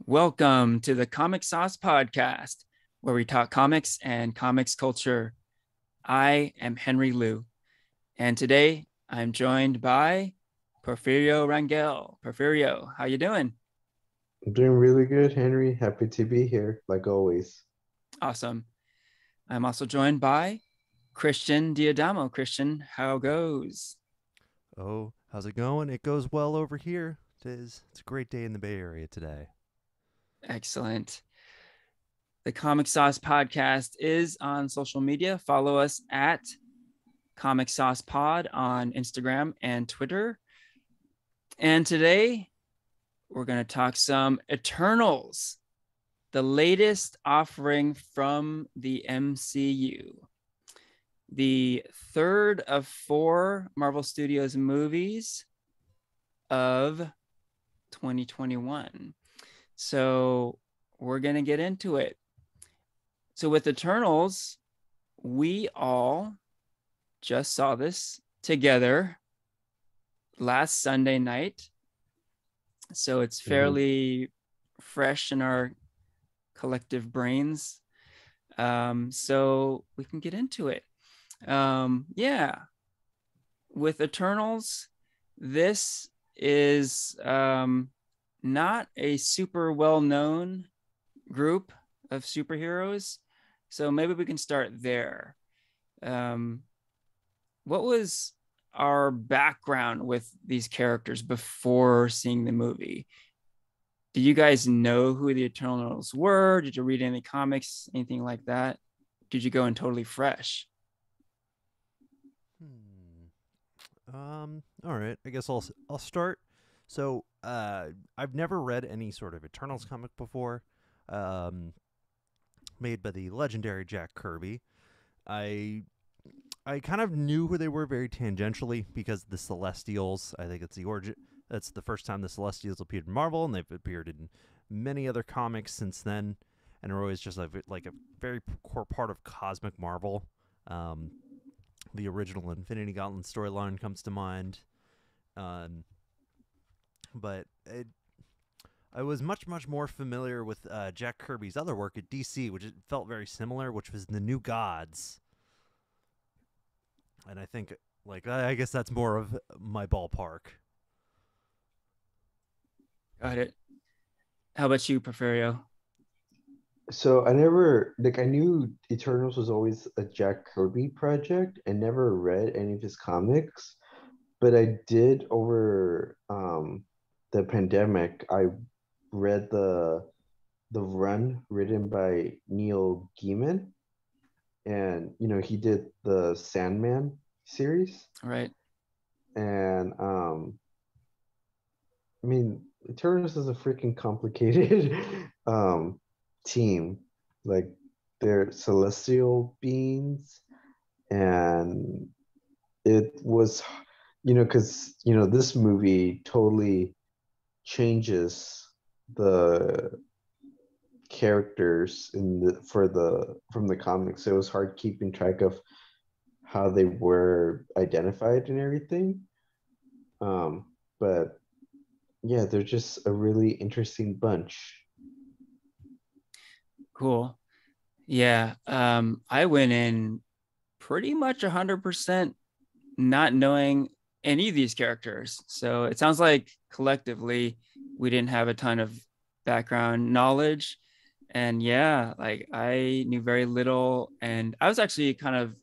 Welcome to the Comic Sauce Podcast, where we talk comics and comics culture. I am Henry Liu, and today I'm joined by Porfirio Rangel. Porfirio, how you doing? I'm doing really good, Henry. Happy to be here, like always. Awesome. I'm also joined by Christian Diadamo. Christian, how goes? Oh, how's it going? It goes well over here. It's a great day in the Bay Area today. Excellent. The Comic Sauce Podcast is on social media. Follow us at Comic Sauce Pod on Instagram and Twitter. And today we're going to talk some Eternals, the latest offering from the MCU. The third of four Marvel Studios movies of 2021. So we're going to get into it. So with Eternals, we all just saw this together last Sunday night. So it's fairly fresh in our collective brains. So we can get into it. Yeah. With Eternals, this is not a super well-known group of superheroes. So maybe we can start there. What was our background with these characters before seeing the movie? Did you guys know who the Eternals were? Did you read any comics, anything like that? Did you go in totally fresh? All right. I guess I'll start. So, I've never read any sort of Eternals comic before. Um, Made by the legendary Jack Kirby. I I kind of knew who they were very tangentially because the Celestials. I think it's the origin. That's the first time the Celestials appeared in Marvel, and they've appeared in many other comics since then, and are always just like a very core part of cosmic Marvel. Um, the original Infinity Gauntlet storyline comes to mind, um, but I was much more familiar with Jack Kirby's other work at DC, which it felt very similar, which was the New Gods. And I think, I guess that's more of my ballpark. Got it. How about you, Porfirio? So I knew Eternals was always a Jack Kirby project and never read any of his comics, but I did over the pandemic. I read the run written by Neil Gaiman, and he did the Sandman series, All right. and I mean, Eternals is a freaking complicated team. Like they're celestial beings, and it was, because this movie totally changes the characters in the for the from the comics. So it was hard keeping track of how they were identified and everything. But yeah, they're just a really interesting bunch. Cool. Yeah. I went in pretty much 100% not knowing any of these characters. So it sounds like collectively we didn't have a ton of background knowledge. And yeah, like I knew very little. And I was actually kind of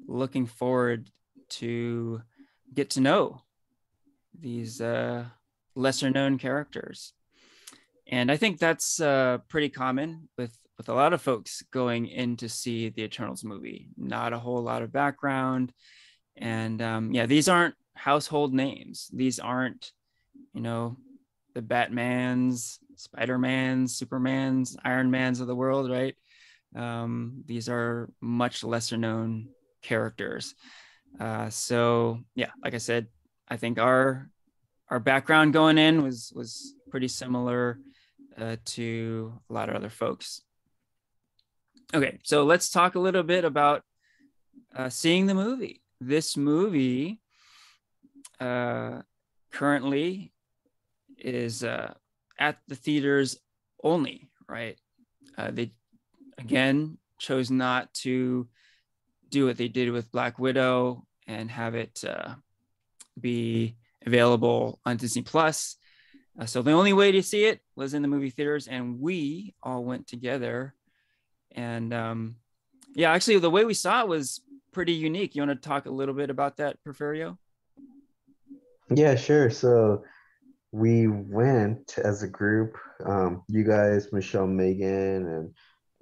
looking forward to get to know these lesser known characters. And I think that's pretty common with a lot of folks going in to see the Eternals movie. Not a whole lot of background, and yeah, these aren't household names. These aren't, you know, the Batmans, Spider-Mans, Supermans, Iron Mans of the world, right? These are much lesser known characters. So yeah, like I said, I think our background going in was pretty similar to a lot of other folks. Okay, so let's talk a little bit about seeing the movie. This movie uh, currently is at the theaters only, right? They again chose not to do what they did with Black Widow and have it be available on Disney Plus. So the only way to see it was in the movie theaters, and we all went together. And yeah, actually, the way we saw it was pretty unique. You want to talk a little bit about that, Porfirio? Yeah, sure. So we went as a group, you guys, Michelle, Megan, and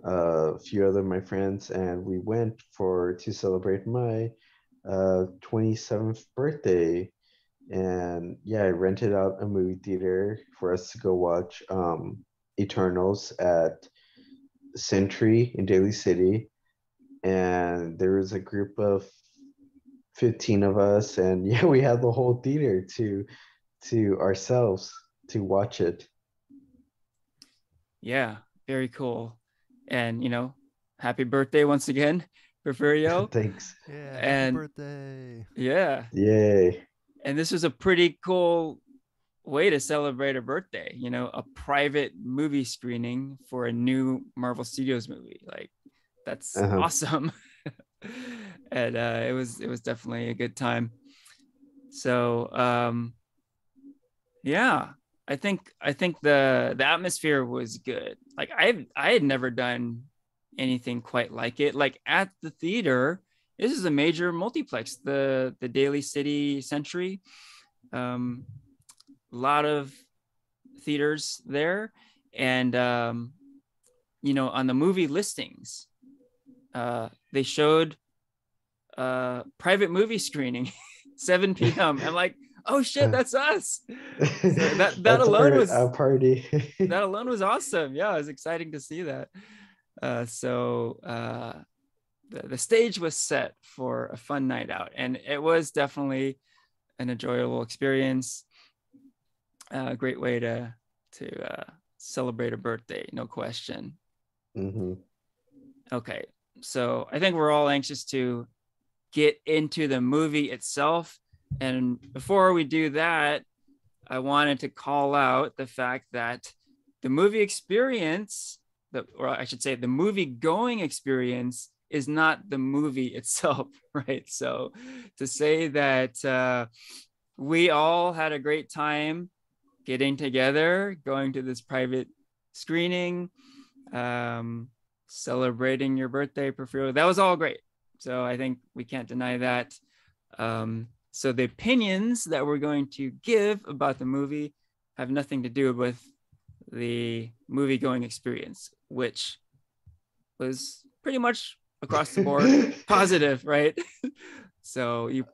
a few other of my friends, and we went for to celebrate my 27th birthday. And yeah, I rented out a movie theater for us to go watch Eternals at Century in Daly City. And there was a group of 15 of us, and yeah, we had the whole theater to ourselves to watch it. Yeah, very cool. And happy birthday once again, Porfirio. Thanks. Yeah, happy And birthday. yeah, Yay. and this was a pretty cool way to celebrate a birthday, a private movie screening for a new Marvel Studios movie. Like, that's Uh-huh. awesome. And it was definitely a good time. So yeah, I think the atmosphere was good. Like, I had never done anything quite like it. Like, at the theater, this is a major multiplex, the Daly City Century. A lot of theaters there, and on the movie listings, they showed private movie screening 7 p.m. I'm like, oh shit, that's us. So that That's alone our was party. that alone was awesome. Yeah, it was exciting to see that. So the stage was set for a fun night out, and it was definitely an enjoyable experience. A great way to celebrate a birthday, no question. Hmm. Okay, so I think we're all anxious to get into the movie itself, and before we do that, I wanted to call out the fact that the movie experience, or I should say, the movie going experience is not the movie itself, right? So to say that we all had a great time getting together, going to this private screening, um, celebrating your birthday, Porfirio, that was all great. So I think we can't deny that. So the opinions that we're going to give about the movie have nothing to do with the movie going experience, which was pretty much across the board positive, right? So you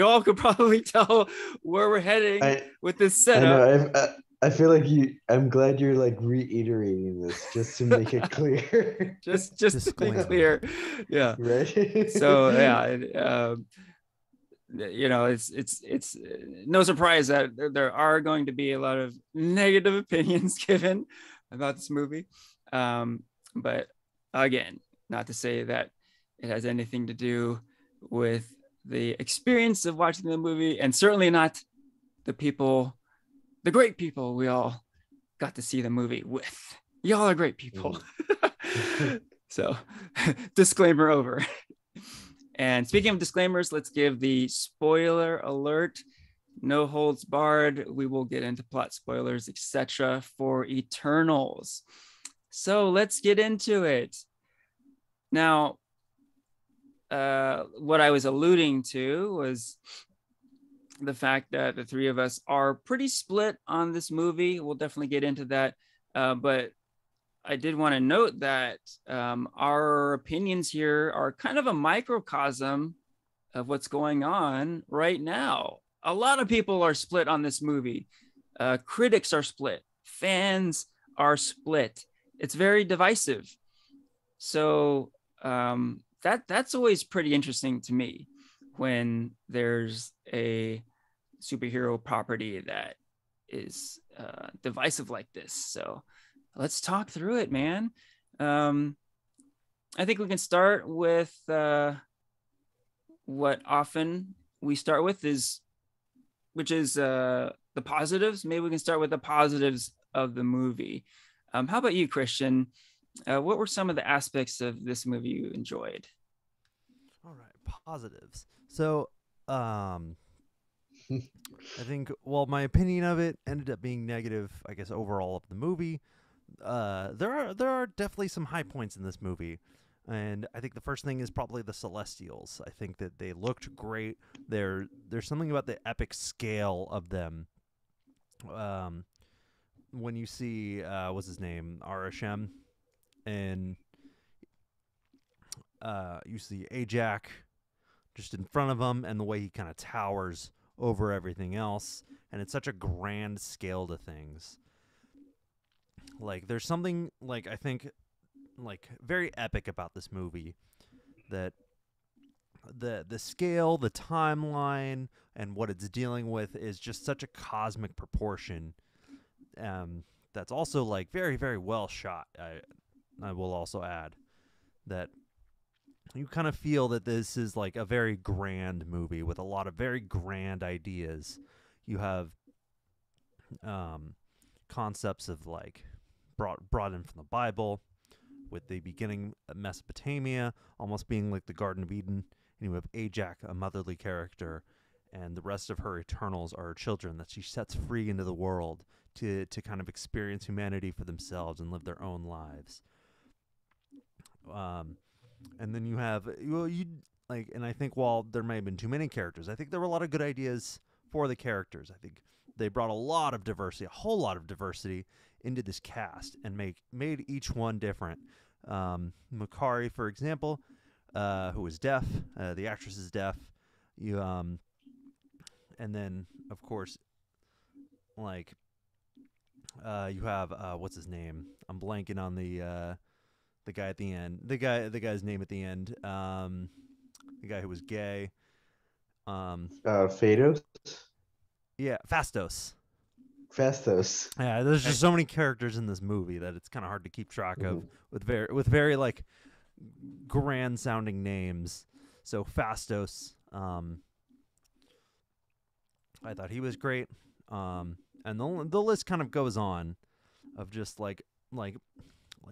all could probably tell where we're heading I with this I know. setup. I feel like you. I'm glad you're like reiterating this just to make it clear, just to be Disclaimer. clear. Yeah. right? So yeah, it's no surprise that there are going to be a lot of negative opinions given about this movie, but again, not to say that it has anything to do with the experience of watching the movie, and certainly not the great people we all got to see the movie with. Y'all are great people. So disclaimer over. And speaking of disclaimers, let's give the spoiler alert. No holds barred. We will get into plot spoilers, etc. for Eternals. So let's get into it. Now, what I was alluding to was the fact that the three of us are pretty split on this movie. We'll definitely get into that. But I did want to note that our opinions here are kind of a microcosm of what's going on right now. A lot of people are split on this movie. Critics are split. Fans are split. It's very divisive. So that's always pretty interesting to me when there's a superhero property that is divisive like this. So let's talk through it, man. I think we can start with what often we start with which is the positives. Maybe we can start with the positives of the movie. How about you, Christian? What were some of the aspects of this movie you enjoyed? All right, positives. So, um, I think, well, my opinion of it ended up being negative, I guess, overall of the movie. There are definitely some high points in this movie, and I think the first thing is probably the Celestials. I think that they looked great. There's something about the epic scale of them. Um, when you see what's his name, Arashem, and you see Ajak just in front of him, and the way he kind of towers over everything else, and it's such a grand scale to things. Like there's something like I think like very epic about this movie that the scale, the timeline, and what it's dealing with is just such a cosmic proportion. That's also like very very well shot. I will also add that you kind of feel that this is like a very grand movie with a lot of very grand ideas. You have um, concepts of like brought in from the Bible, with the beginning of Mesopotamia almost being like the Garden of Eden, and you have Ajak, a motherly character, and the rest of her Eternals are her children that she sets free into the world to kind of experience humanity for themselves and live their own lives. Um, and then you have you like, and I think while there may have been too many characters, I think there were a lot of good ideas for the characters. I think they brought a lot of diversity, a whole lot of diversity into this cast, and made each one different. Makari, for example, who is deaf, the actress is deaf. You and then of course, like you have what's his name? I'm blanking on the guy at the end. The guy's name at the end. The guy who was gay. Um, Phaedos, yeah, Fastos. Fastos. Yeah, there's just so many characters in this movie that it's kind of hard to keep track of with very like grand sounding names. So Fastos, I thought he was great. And the list kind of goes on of just like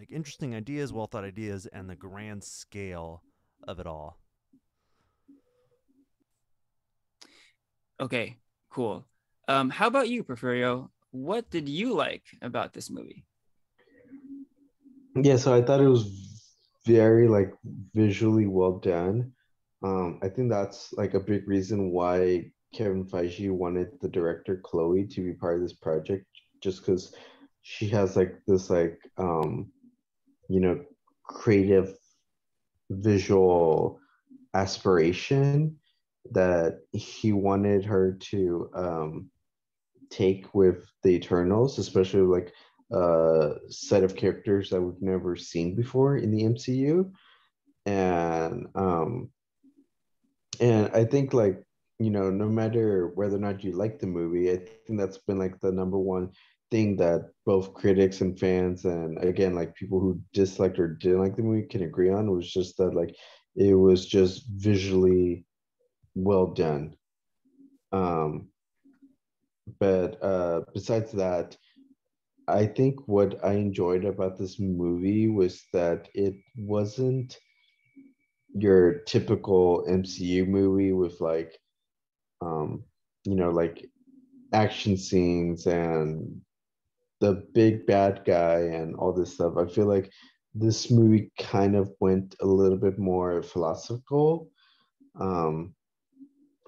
interesting ideas, well thought ideas, and the grand scale of it all. Okay, cool. How about you, Porfirio? What did you like about this movie? Yeah, so I thought it was very like visually well done. I think that's like a big reason why Kevin Feige wanted the director Chloe to be part of this project, just because she has like this like you know creative visual aspiration that he wanted her to take with the Eternals, especially like a set of characters that we've never seen before in the MCU. And I think like no matter whether or not you like the movie, I think that's been like the number one thing that both critics and fans and again like people who disliked or didn't like the movie can agree on was just that like it was just visually well done. Um, but besides that, I think what I enjoyed about this movie was that it wasn't your typical MCU movie with like um like action scenes and the big bad guy and all this stuff. I feel like this movie kind of went a little bit more philosophical um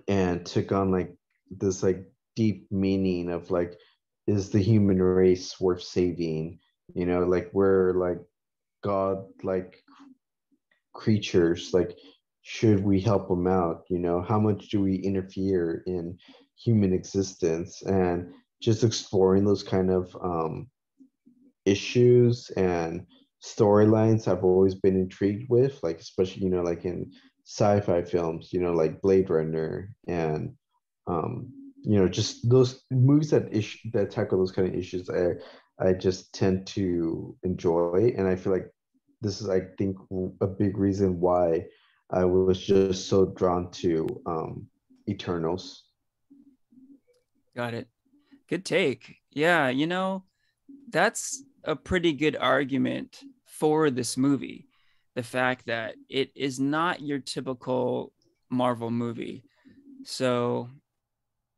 and took on like this like deep meaning of like is the human race worth saving, like we're like god like creatures, like should we help them out, how much do we interfere in human existence, and just exploring those kind of issues and storylines I've always been intrigued with, like especially like in sci-fi films, like Blade Runner and um, just those movies that tackle those kind of issues. I just tend to enjoy, and I feel like this is I think a big reason why I was just so drawn to Eternals. Got it. Good take. Yeah, that's a pretty good argument for this movie. The fact that it is not your typical Marvel movie. So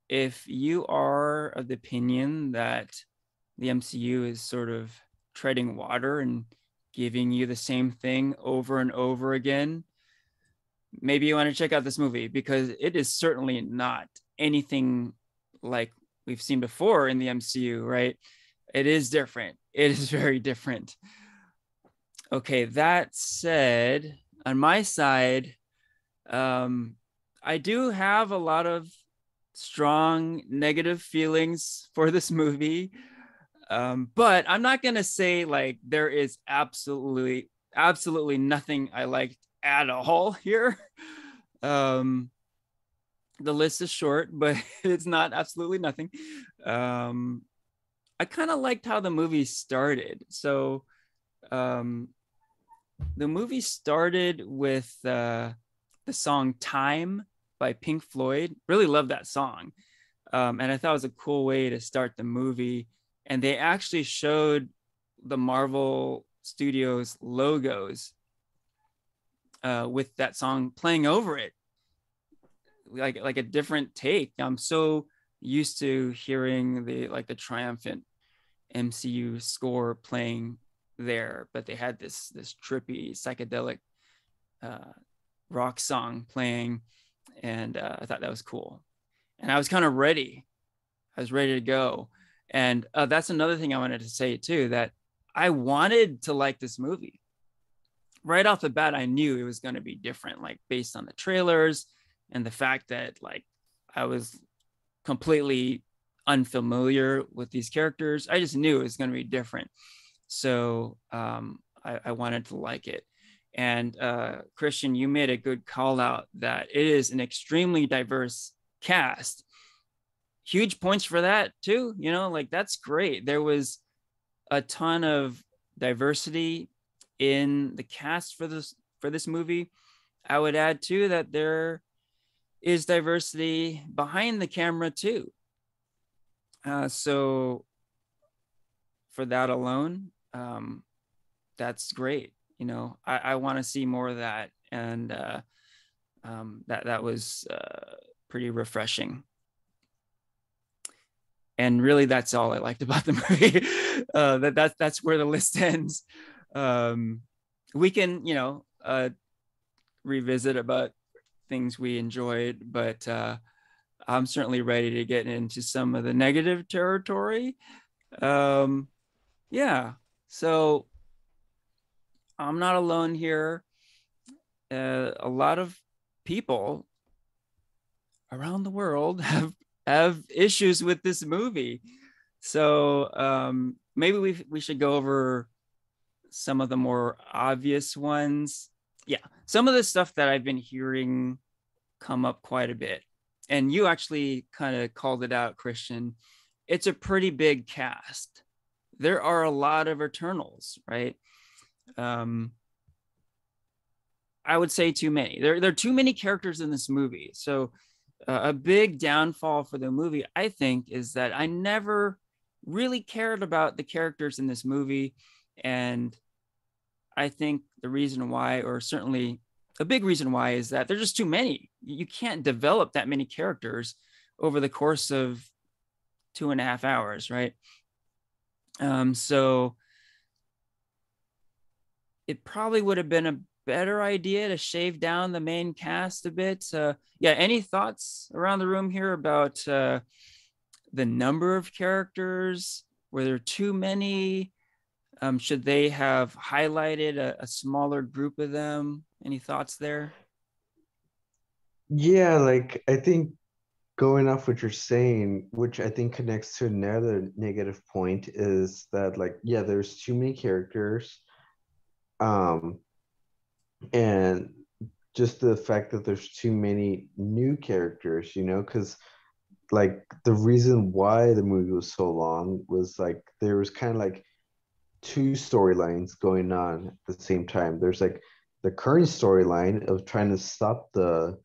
if you are of the opinion that the MCU is sort of treading water and giving you the same thing over and over again, maybe you want to check out this movie, because it is certainly not anything like we've seen before in the MCU, right? It is different. It is very different. Okay, that said, on my side, I do have a lot of strong negative feelings for this movie. But I'm not going to say like there is absolutely nothing I liked at all here. Um, the list is short, but it's not absolutely nothing. I kind of liked how the movie started. So um, the movie started with the song Time by Pink Floyd. Really love that song. And I thought it was a cool way to start the movie. And they actually showed the Marvel Studios logos with that song playing over it, like a different take. I'm so used to hearing the triumphant MCU score playing there, but they had this trippy psychedelic uh, rock song playing, and I thought that was cool. And I was kind of ready. I was ready to go. And that's another thing I wanted to say too, that I wanted to like this movie. Right off the bat, I knew it was going to be different, like based on the trailers and the fact that like I was completely unfamiliar with these characters. I just knew it was going to be different. So I wanted to like it. And Christian, you made a good call out that it is an extremely diverse cast. Huge points for that too. You know, like that's great. There was a ton of diversity in the cast for this movie. I would add too that there is diversity behind the camera too. So for that alone, that's great. You know, I want to see more of that, and that was pretty refreshing. And really, that's all I liked about the movie. That's where the list ends. We can, revisit about things we enjoyed, but I'm certainly ready to get into some of the negative territory. Yeah, so I'm not alone here. A lot of people around the world have issues with this movie. So maybe we should go over some of the more obvious ones. Yeah, some of the stuff that I've been hearing come up quite a bit. And you actually kind of called it out, Christian. It's a pretty big cast. There are a lot of Eternals, right? I would say too many. There are too many characters in this movie. So a big downfall for the movie, I think, is that I never really cared about the characters in this movie. And I think the reason why, or certainly a big reason why, is that there's just too many. You can't develop that many characters over the course of 2.5 hours, right? So it probably would have been a better idea to shave down the main cast a bit. Yeah, any thoughts around the room here about the number of characters? Were there too many? Should they have highlighted a smaller group of them? Any thoughts there? Yeah, like I think going off what you're saying, which I think connects to another negative point, is that like, yeah, there's too many characters. Um, and just the fact that there's too many new characters, because like the reason why the movie was so long was like there was kind of like two storylines going on at the same time. There's like the current storyline of trying to stop the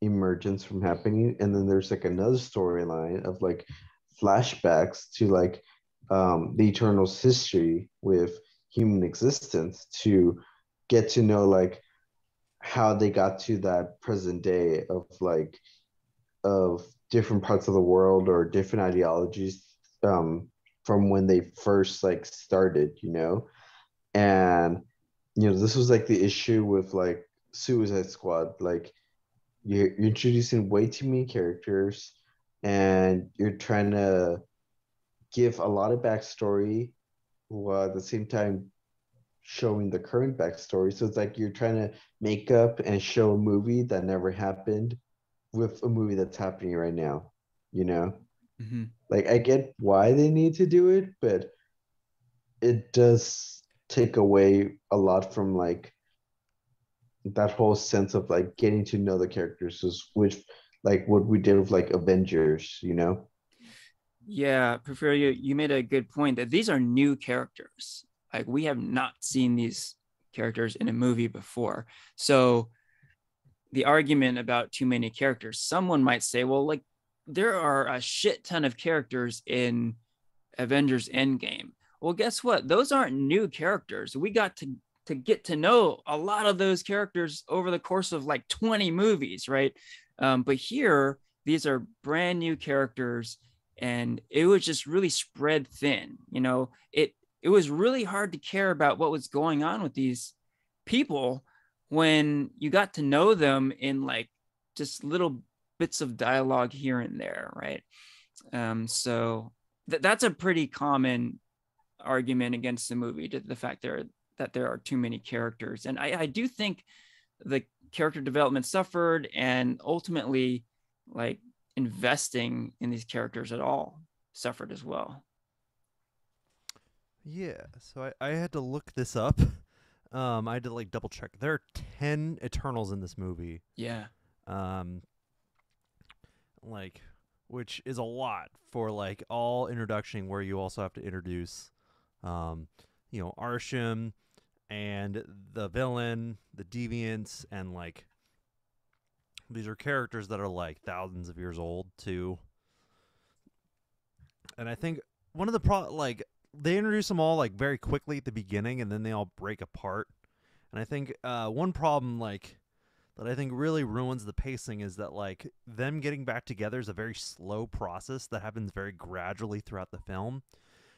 emergence from happening, and then there's like another storyline of like flashbacks to like the Eternals' history with human existence to get to know like how they got to that present day of like of different parts of the world or different ideologies um, from when they first like started, you know. And this was like the issue with like Suicide Squad. Like you're introducing way too many characters, and you're trying to give a lot of backstory while at the same time showing the current backstory. So it's like you're trying to make up and show a movie that never happened with a movie that's happening right now, you know? Mm-hmm. Like I get why they need to do it, but it does take away a lot from like that whole sense of like getting to know the characters, which like what we did with like Avengers, you know? Yeah, Porfirio, you made a good point that these are new characters. Like we have not seen these characters in a movie before. So the argument about too many characters, someone might say, well, like there are a shit ton of characters in Avengers Endgame. Well, guess what? Those aren't new characters. We got to get to know a lot of those characters over the course of like 20 movies, right? But here, these are brand new characters, and it was just really spread thin. It was really hard to care about what was going on with these people when you got to know them in like just little bits of dialogue here and there, right? So that's a pretty common argument against the movie, to the fact that there are too many characters. And I do think the character development suffered, and ultimately like investing in these characters at all suffered as well. Yeah, so I had to look this up. I had to like double check. There are 10 Eternals in this movie. Yeah. Um, like, which is a lot for like all introduction, where you also have to introduce, um, Arsham and the villain, the deviants, and like these are characters that are like thousands of years old too. And I think one of the like they introduce them all like very quickly at the beginning, and then they all break apart. And I think one problem like that I think really ruins the pacing is that like them getting back together is a very slow process that happens very gradually throughout the film.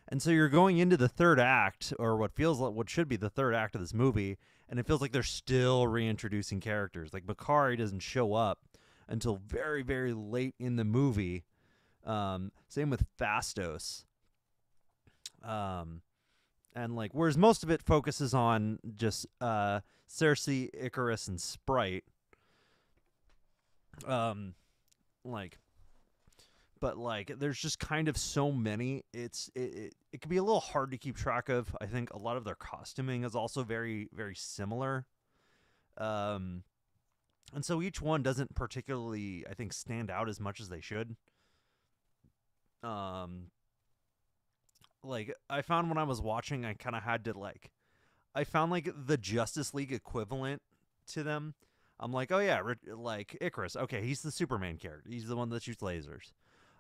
And so you're going into the third act, or what feels like what should be the third act of this movie, and it feels like they're still reintroducing characters. Like Bakari doesn't show up until very, very late in the movie. Same with Fastos. Um, and like whereas most of it focuses on just Cersei, Icarus, and Sprite. Um, like but like there's just kind of so many. It can be a little hard to keep track of. I think a lot of their costuming is also very, very similar. Um, and so each one doesn't particularly, I think, stand out as much as they should. Um, like I found when I was watching, I kind of had to like, I found like the Justice League equivalent to them. I'm like, oh yeah, like Icarus. Okay, he's the Superman character. He's the one that shoots lasers.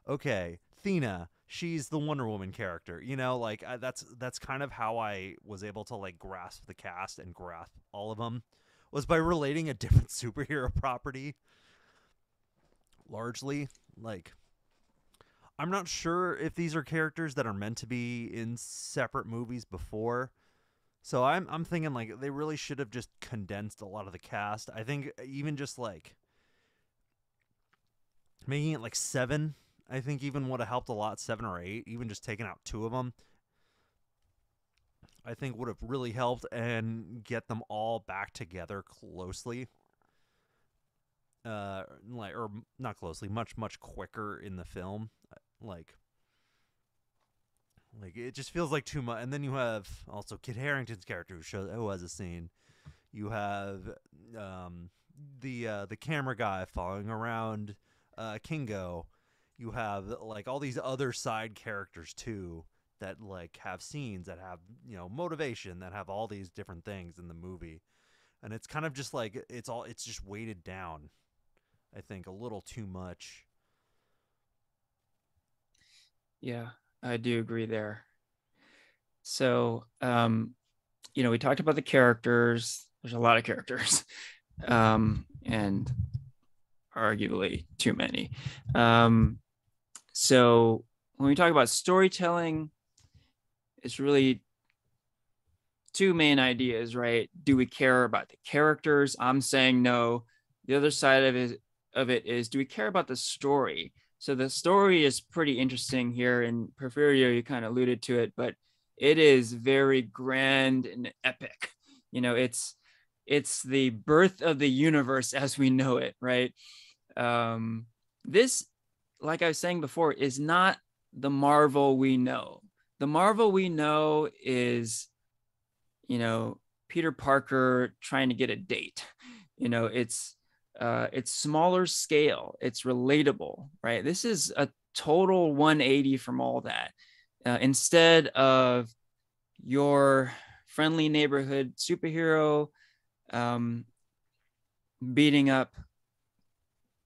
Okay, Thena, she's the Wonder Woman character. Like that's kind of how I was able to like grasp the cast and grasp all of them, was by relating a different superhero property. Largely, like I'm not sure if these are characters that are meant to be in separate movies before. So I'm thinking like they really should have just condensed a lot of the cast. I think even just like making it like 7, I think even would have helped a lot. 7 or 8, even just taking out 2 of them, I think would have really helped and get them all back together closely. Like or not closely, much quicker in the film. Like like it just feels like too much. And then you have also Kit Harington's character who has a scene. You have the camera guy following around Kingo. You have like all these other side characters too that like have scenes that have motivation, that have all these different things in the movie, and it's kind of just like it's just weighted down. I think a little too much. Yeah, I do agree there. So, we talked about the characters. There's a lot of characters, and arguably too many. So when we talk about storytelling, it's really two main ideas, right? Do we care about the characters? I'm saying no. The other side of it is, do we care about the story? So the story is pretty interesting here. In Porfirio, you kind of alluded to it, but it is very grand and epic. It's the birth of the universe as we know it, right? This, like I was saying before, is not the Marvel we know. The Marvel we know is, Peter Parker trying to get a date. It's smaller scale. It's relatable, right? This is a total 180 from all that. Instead of your friendly neighborhood superhero um, beating up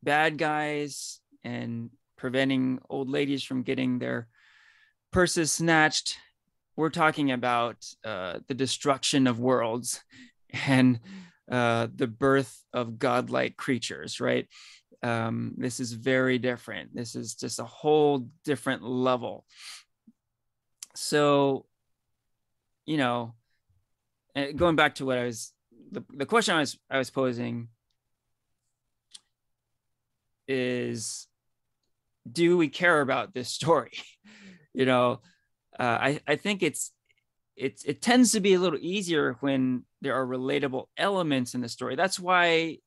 bad guys and preventing old ladies from getting their purses snatched, we're talking about the destruction of worlds and the birth of godlike creatures, right? This is very different. This is just a whole different level. So, going back to what the question I was posing is, do we care about this story? I think it tends to be a little easier when there are relatable elements in the story. That's why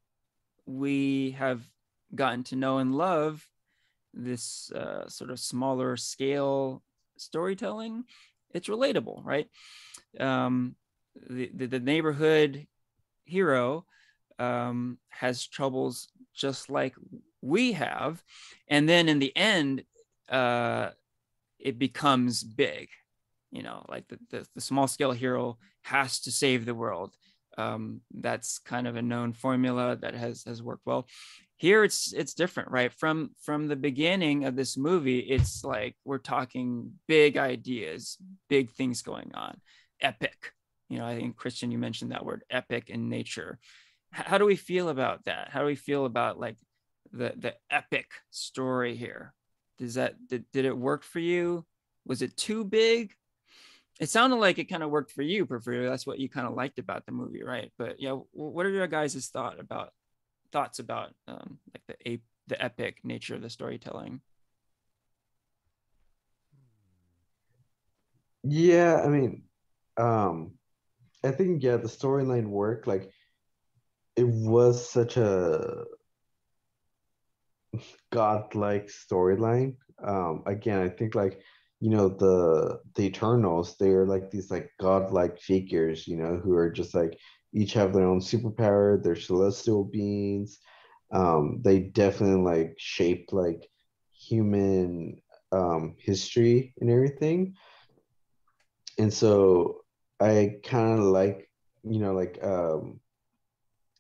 we have gotten to know and love this sort of smaller scale storytelling. It's relatable, right? The neighborhood hero has troubles just like we have, and then in the end, it becomes big. Like the small scale hero has to save the world. That's kind of a known formula that has worked well. Here it's different, right? From the beginning of this movie, it's like we're talking big ideas, big things going on, epic. I think, Christian, you mentioned that word, epic in nature. How do we feel about that? How do we feel about like the epic story here? Did it work for you? Was it too big? It sounded like it kind of worked for you, Porfirio. That's what you kind of liked about the movie, right? But yeah, what are your guys' thoughts about like the epic nature of the storytelling? Yeah, I mean, um, I think yeah, the storyline worked. Like it was such a godlike storyline. Again, I think like the Eternals, they're like these like godlike figures, who are just like each have their own superpower. They're celestial beings. They definitely like shape like human history and everything. And so I kind of like, like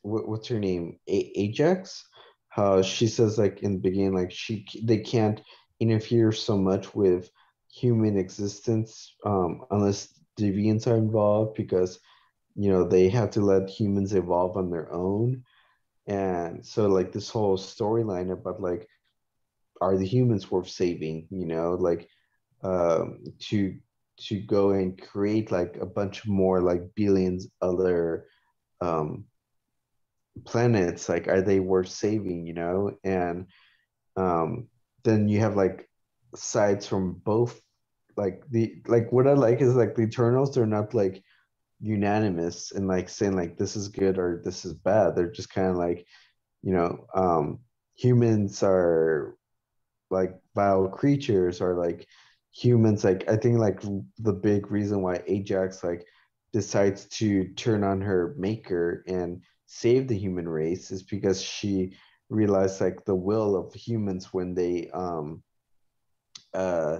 what's her name? Ajax. How she says like in the beginning, like they can't interfere so much with human existence unless deviants are involved because they have to let humans evolve on their own. And so like this whole storyline about like are the humans worth saving? Like to go and create like a bunch more like billions other um planets, like are they worth saving, and um then you have like sides from both, like the like what I like is like the Eternals, they're not like unanimous and like saying like this is good or this is bad. They're just kind of like, you know um humans are like vile creatures, or like humans, like I think like the big reason why Ajax like decides to turn on her maker and save the human race is because she realized like the will of humans when they uh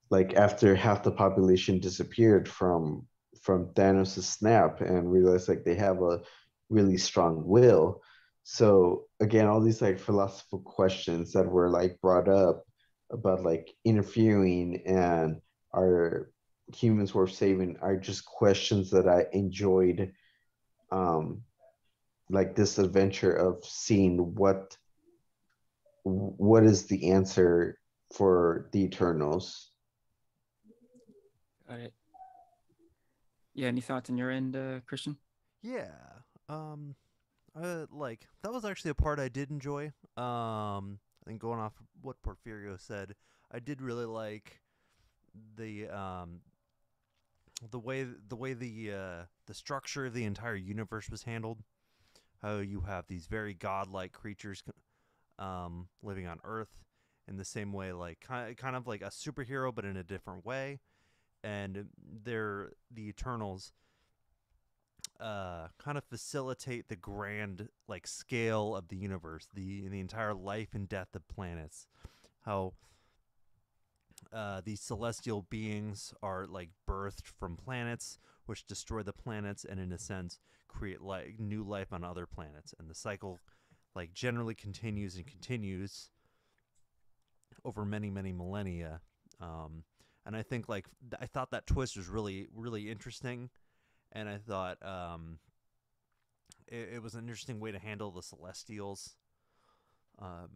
like after half the population disappeared from Thanos' snap, and realized like they have a really strong will. So again, all these like philosophical questions that were like brought up about like interfering and are humans worth saving are just questions that I enjoyed, um like this adventure of seeing what is the answer for the Eternals. Got it. Yeah. Any thoughts on your end, Christian? Yeah. Um, like that was actually a part I did enjoy. I think going off what Porfirio said, I did really like the the structure of the entire universe was handled. How you have these very godlike creatures living on Earth in the same way, like kind of like a superhero, but in a different way. And they're the Eternals kind of facilitate the grand like scale of the universe, the entire life and death of planets. How these celestial beings are like birthed from planets, which destroy the planets, and in a sense create like new life on other planets, and the cycle like generally continues and continues over many millennia. Um, and I think like I thought that twist was really interesting, and I thought it was an interesting way to handle the Celestials. Um,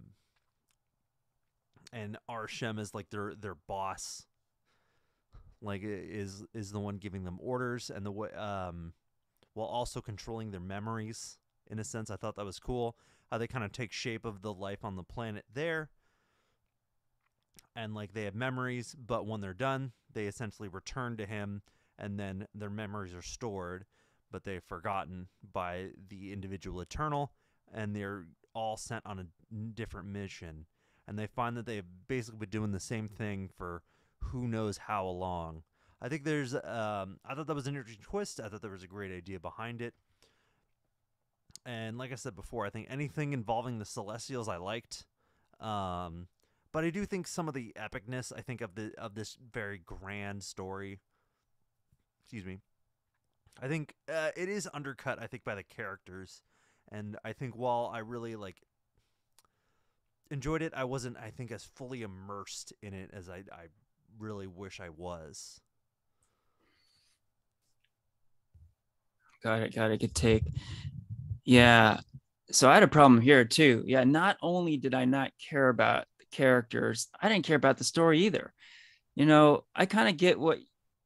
and Arshem is like their boss, like is the one giving them orders, and the way while also controlling their memories in a sense. I thought that was cool how they kind of take shape of the life on the planet there, and like they have memories, but when they're done, they essentially return to him, and then their memories are stored, but they're forgotten by the individual Eternal, and they're all sent on a different mission. And they find that they've basically been doing the same thing for who knows how long. I think there's, I thought that was an interesting twist. I thought there was a great idea behind it. And like I said before, I think anything involving the Celestials I liked. But I do think some of the epicness, I think of this very grand story. Excuse me. I think it is undercut. I think by the characters, and I think while I really like enjoyed it, I wasn't, I think, as fully immersed in it as I really wish I was. Got it. Got it. Good take. Yeah. So I had a problem here too. Yeah. Not only did I not care about the characters, I didn't care about the story either. I kind of get what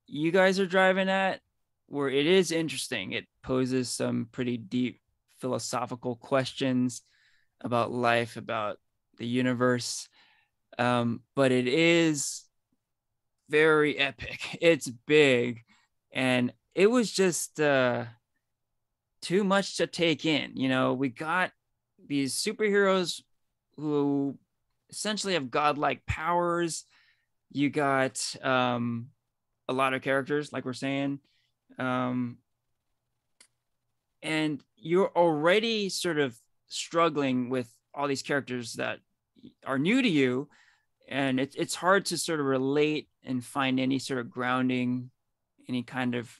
you guys are driving at, where it is interesting. It poses some pretty deep philosophical questions about life, about the universe. But it is very epic. It's big. And it was just too much to take in. We got these superheroes who essentially have godlike powers. You got a lot of characters, like we're saying. Um, and you're already sort of struggling with all these characters that are new to you. And it's hard to sort of relate and find any sort of grounding, any kind of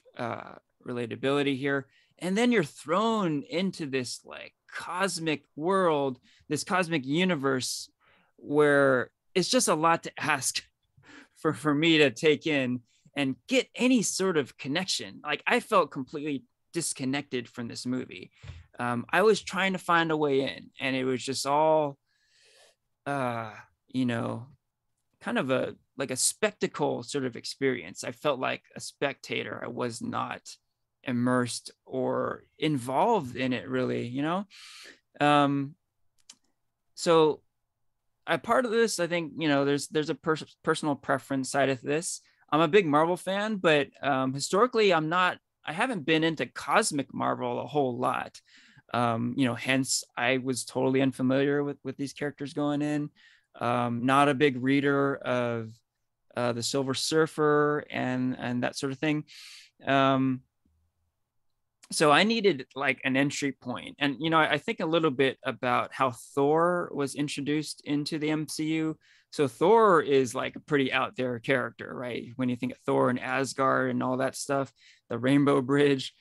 relatability here. And then you're thrown into this like cosmic world, this cosmic universe where it's just a lot to ask for me to take in and get any sort of connection. Like I felt completely disconnected from this movie. I was trying to find a way in, and it was just all, uh, you know, kind of a spectacle sort of experience. I felt like a spectator. I was not immersed or involved in it really. Um, so I part of this, I think, there's a personal preference side of this. I'm a big Marvel fan, but historically, I haven't been into cosmic Marvel a whole lot. Hence I was totally unfamiliar with these characters going in. Not a big reader of the Silver Surfer and that sort of thing. So I needed like an entry point. And, I think a little bit about how Thor was introduced into the MCU. So Thor is like a pretty out there character, right? When you think of Thor and Asgard and all that stuff, the Rainbow Bridge,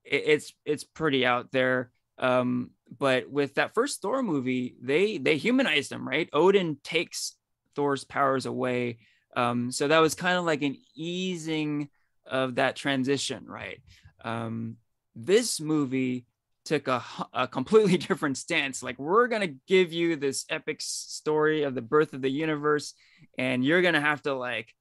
it's pretty out there. But with that first Thor movie, they humanized him, right? Odin takes Thor's powers away. So that was kind of like an easing of that transition, right? Um, this movie took a completely different stance. Like, we're going to give you this epic story of the birth of the universe, and you're going to have to like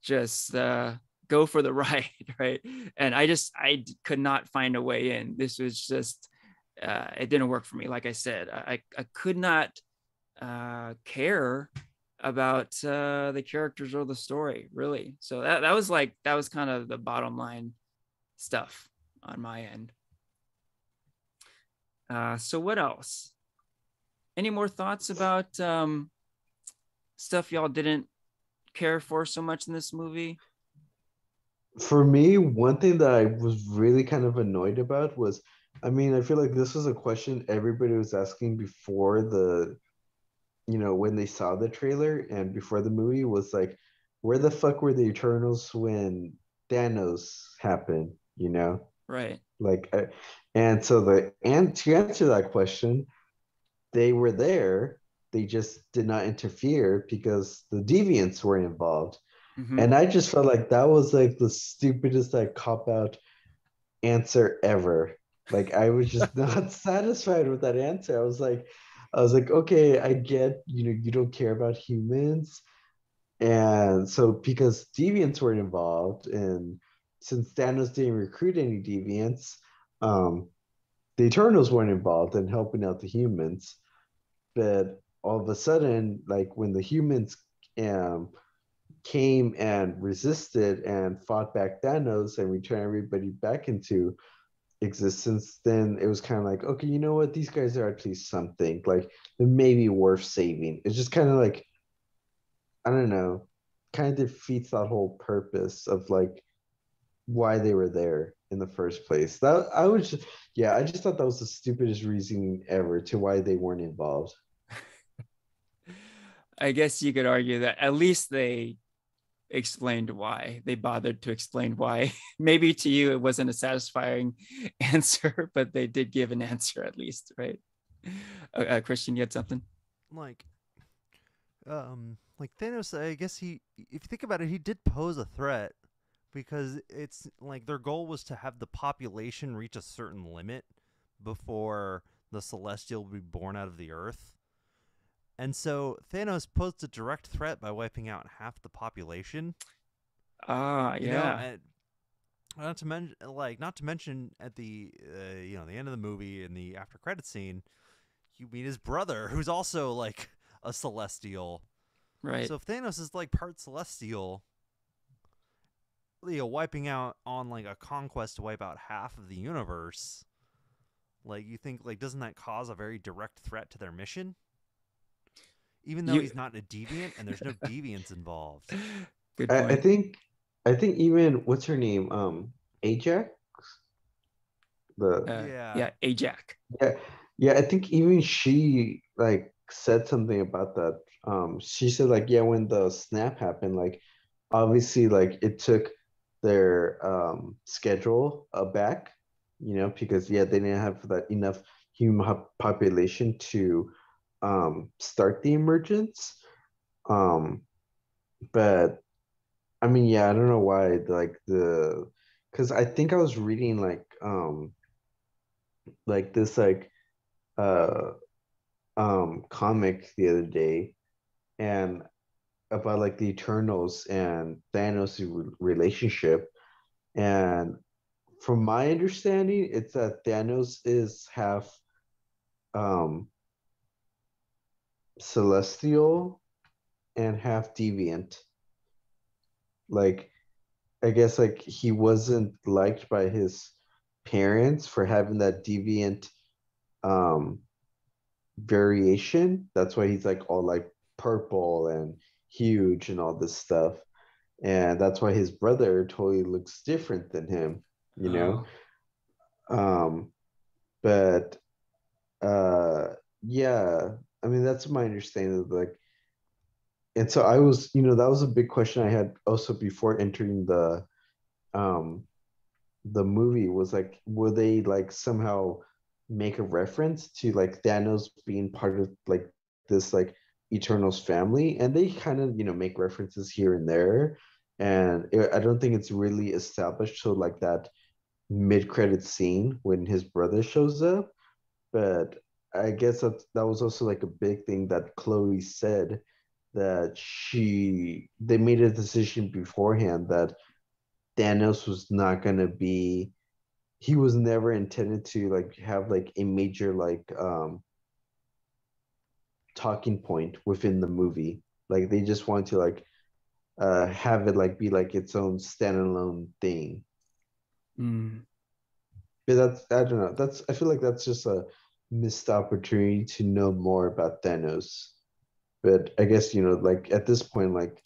just go for the ride, right? And I could not find a way in. This was just it didn't work for me. Like I said, I could not care about the characters or the story, really. So that was kind of the bottom line stuff on my end. So what else? Any more thoughts about stuff y'all didn't care for so much in this movie? For me, one thing that I was really kind of annoyed about was, I mean, I feel like this was a question everybody was asking before when they saw the trailer and before the movie was like, where the fuck were the Eternals when Thanos happened, you know? Right. Like, and so and to answer that question, they were there. They just did not interfere because the deviants were involved. Mm-hmm. And I just felt like that was like the stupidest like cop out answer ever. Like I was just not satisfied with that answer. I was like, okay, I get, you don't care about humans. And so because deviants were involved, and since Thanos didn't recruit any deviants, um, the Eternals weren't involved in helping out the humans. But all of a sudden, like when the humans um, came and resisted and fought back Thanos and returned everybody back into existence, then it was kind of like, okay, you know what? These guys are at least something. Like they may be worth saving. It's just kind of like, I don't know, kind of defeats that whole purpose of like why they were there in the first place. That I was just, yeah, I just thought that was the stupidest reason ever to why they weren't involved. I guess you could argue that at least they explained why. They bothered to explain why. Maybe to you it wasn't a satisfying answer, but they did give an answer at least, right? Christian, you had something? Like, like Thanos, I guess if you think about it, he did pose a threat because it's like their goal was to have the population reach a certain limit before the Celestial would be born out of the Earth. And so Thanos posed a direct threat by wiping out half the population. Ah, You know, yeah. and not to mention at the the end of the movie in the after credit scene, you meet his brother, who's also like a Celestial. Right. So if Thanos is like part Celestial, wiping out on like a conquest to wipe out half of the universe, like you think like doesn't that cause a very direct threat to their mission? Even though You he's not a deviant and there's no deviants involved. good I point. think I think even what's her name? Ajax? The Yeah. Yeah, Ajax. Yeah, yeah, I think even she like said something about that. She said like, yeah, when the snap happened, like obviously like it took their schedule back, because yeah, they didn't have that enough human population to start the emergence. Um, but I mean, yeah, I don't know why like because I think I was reading like this uh comic the other day and about like the Eternals and Thanos' relationship. And from my understanding, it's that Thanos is half um celestial and half deviant. Like I guess like he wasn't liked by his parents for having that deviant um variation. That's why he's like all like purple and huge and all this stuff. And that's why his brother totally looks different than him, you know? Oh, Um, but yeah, I mean that's my understanding of like, and so I was, that was a big question I had also before entering um the movie was like, will they like somehow make a reference to like Thanos being part of like this like Eternals family? And they kind of, make references here and there. and I don't think it's really established till like that mid-credit scene when his brother shows up. But I guess that was also like a big thing that Chloe said, that they made a decision beforehand that Thanos was not gonna be, he was never intended to like have like a major like talking point within the movie. Like they just want to like have it like be like its own standalone thing. Mm. But that's, I don't know. That's, I feel like that's just a missed opportunity to know more about Thanos. But I guess, like at this point, like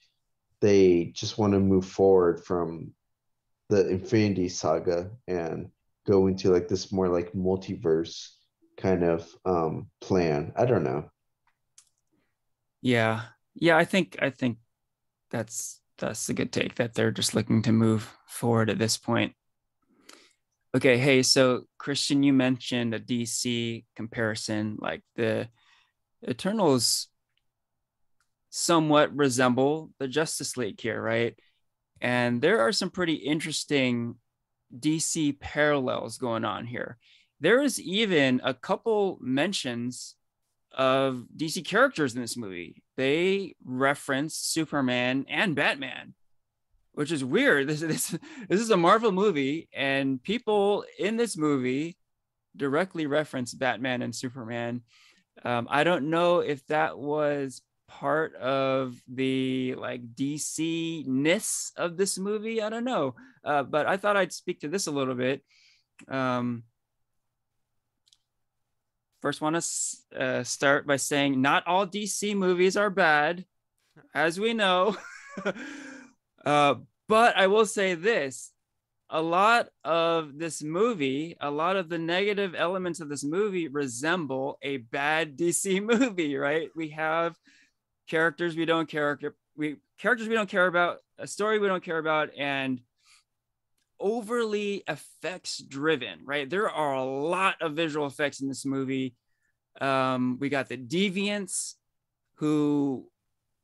they just want to move forward from the Infinity Saga and go into like this more like multiverse kind of plan. I don't know. Yeah. Yeah, I think that's a good take, that they're just looking to move forward at this point. Okay, hey, so Christian, you mentioned a DC comparison, like the Eternals somewhat resemble the Justice League here, right? And there are some pretty interesting DC parallels going on here. There is even a couple mentions of DC characters in this movie. They reference Superman and Batman, which is weird. This is a Marvel movie, and people in this movie directly reference Batman and Superman. I don't know if that was part of the like DC ness of this movie. I don't know, but I thought I'd speak to this a little bit. Um, First, want to start by saying not all DC movies are bad, as we know. uh, but I will say this: a lot of this movie, a lot of the negative elements of this movie resemble a bad DC movie, right? We have characters we don't care about, a story we don't care about, and overly effects driven, right? There are a lot of visual effects in this movie. We got the deviants who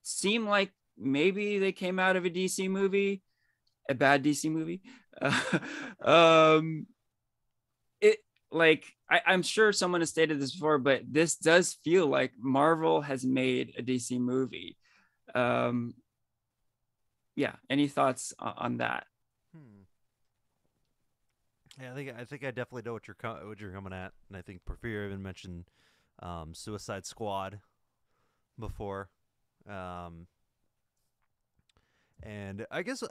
seem like maybe they came out of a DC movie, a bad DC movie. Um, it like I'm sure someone has stated this before, but this does feel like Marvel has made a DC movie. Um, yeah, any thoughts on that? Hmm. Yeah, I think I definitely know what you're coming at, and I think Porfirio even mentioned Suicide Squad before, um, and I guess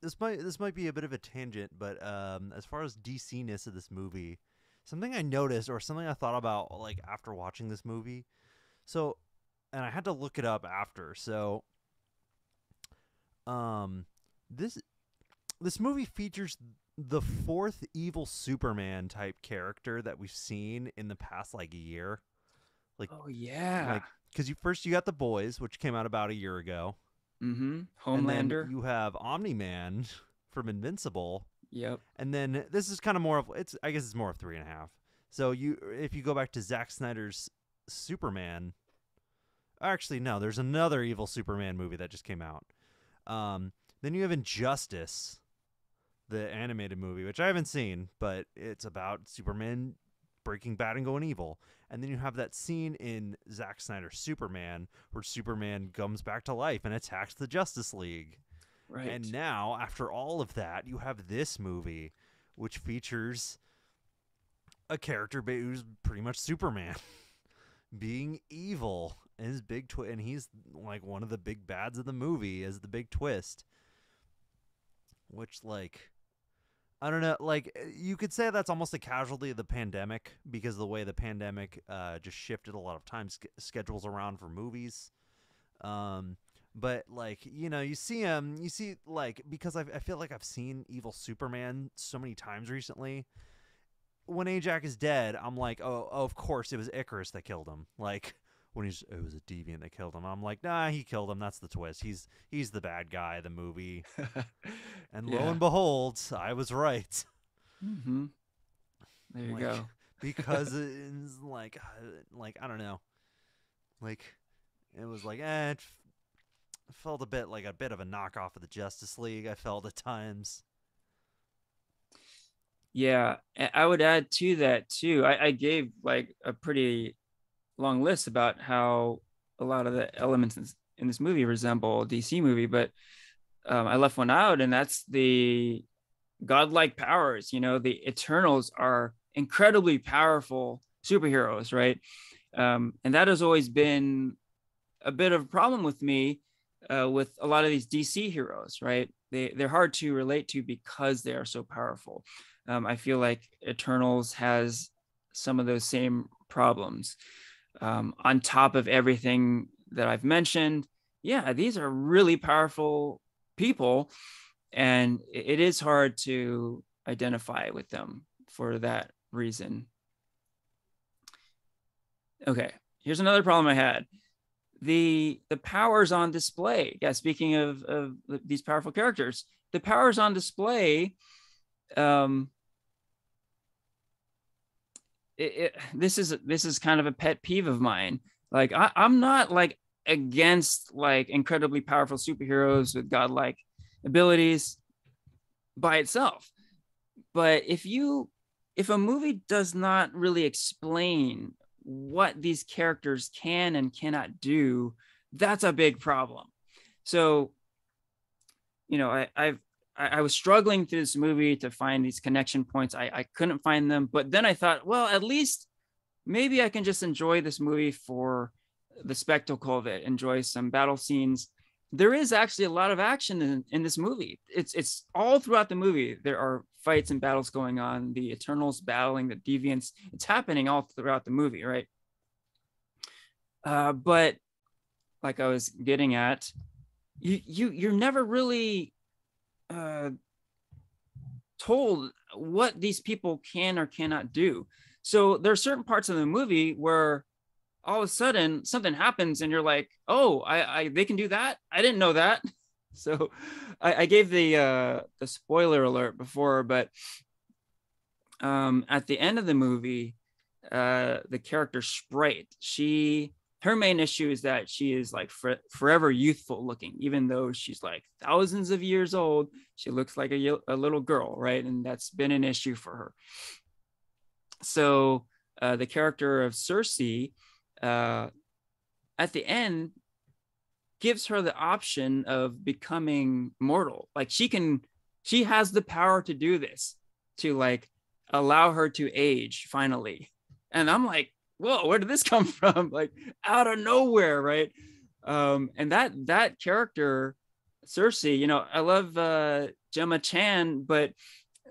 this might be a bit of a tangent, but as far as DC ness of this movie, something I noticed or something I thought about like after watching this movie, so and I had to look it up after, so um, this this movie features the fourth evil Superman type character that we've seen in the past like year. Like Oh yeah. like because you got the boys, which came out about a year ago, Mm-hmm. and then Homelander. you have Omni Man from Invincible, Yep. and then this is kind of more of it's I guess it's more of 3.5. So if you go back to Zack Snyder's Superman, actually no, there's another evil Superman movie that just came out. Then you have Injustice, the animated movie, which I haven't seen, but it's about Superman breaking bad and going evil. And then you have that scene in Zack Snyder's Superman where Superman comes back to life and attacks the Justice League. And Right. now, after all of that, you have this movie, which features a character who's pretty much Superman being evil. And his and he's like one of the big bads of the movie as the big twist. Which, like, I don't know. Like, you could say that's almost a casualty of the pandemic because of the way the pandemic just shifted a lot of time schedules around for movies. But like, you see him, like, because I feel like I've seen Evil Superman so many times recently. When Ajax is dead, I'm like, oh, of course it was Icarus that killed him. Like when it was a deviant that killed him. I'm like, nah, he killed him. That's the twist. He's the bad guy of the movie. And lo Yeah. and behold, I was right. Mm-hmm. There you Like go. because it's like I don't know. Like it was like felt a bit like a bit of a knockoff of the Justice League. I felt at times. Yeah, I would add to that too. I gave like a pretty long list about how a lot of the elements in this movie resemble a DC movie, but I left one out, and that's the godlike powers. You know, the Eternals are incredibly powerful superheroes, right? And that has always been a bit of a problem with me with a lot of these DC heroes, right? They're hard to relate to because they are so powerful. I feel like Eternals has some of those same problems. On top of everything that I've mentioned, yeah, these are really powerful people, and it is hard to identify with them for that reason. Okay, here's another problem I had. The powers on display. Yeah, speaking of these powerful characters, the powers on display, um, this is kind of a pet peeve of mine. Like I'm not like against like incredibly powerful superheroes with godlike abilities by itself, but if a movie does not really explain what these characters can and cannot do, that's a big problem. So, you know, I was struggling through this movie to find these connection points. I couldn't find them, but then I thought, well, at least maybe I can just enjoy this movie for the spectacle of it, enjoy some battle scenes. There is actually a lot of action in this movie. It's all throughout the movie. There are fights and battles going on, the Eternals battling the Deviants. It's happening all throughout the movie, right? But like I was getting at, you're never really told what these people can or cannot do. So there are certain parts of the movie where all of a sudden something happens and you're like, oh, I they can do that. I didn't know that. So I gave the spoiler alert before, but at the end of the movie, the character Sprite, her main issue is that she is like forever youthful looking, even though she's like thousands of years old. She looks like a little girl, right? And that's been an issue for her. So the character of Cersei, at the end, gives her the option of becoming mortal. Like she has the power to do this, to like allow her to age finally. And I'm like, whoa, where did this come from? Like out of nowhere, right? And that character, Cersei, you know, I love Gemma Chan, but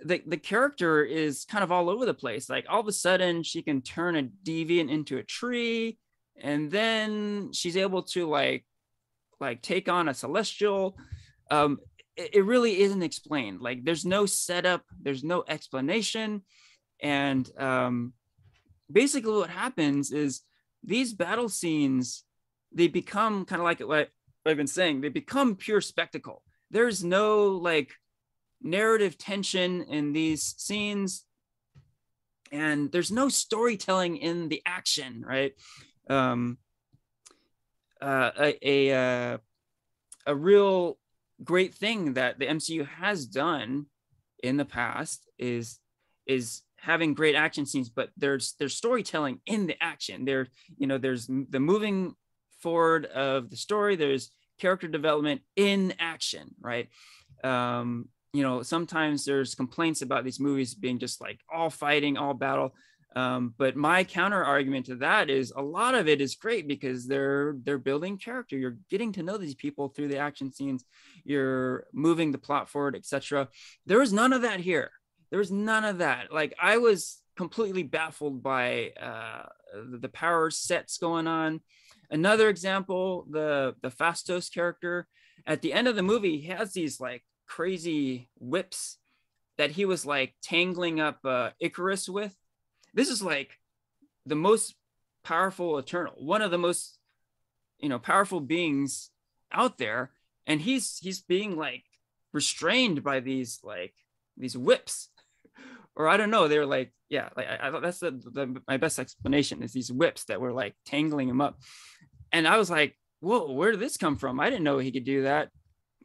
the character is kind of all over the place. Like all of a sudden she can turn a deviant into a tree, and then she's able to like take on a celestial. It really isn't explained. Like there's no setup, there's no explanation. And basically what happens is these battle scenes, they become kind of like what I've been saying, they become pure spectacle. There's no like narrative tension in these scenes, and there's no storytelling in the action, right? A real great thing that the MCU has done in the past is having great action scenes, but there's storytelling in the action. There's the moving forward of the story. There's character development in action, right? Sometimes there's complaints about these movies being just like all fighting, all battle. But my counter argument to that is a lot of it is great because they're building character. You're getting to know these people through the action scenes. You're moving the plot forward, etc. There was none of that here. There was none of that. Like I was completely baffled by the power sets going on. Another example, the Fastos character at the end of the movie, he has these like crazy whips that he was like tangling up Icarus with. This is like the most powerful Eternal, one of the most powerful beings out there, and he's being like restrained by these whips. Or I don't know, they're like, yeah, like I thought that's my best explanation is these whips that were like tangling him up. And I was like, whoa, where did this come from? I didn't know he could do that.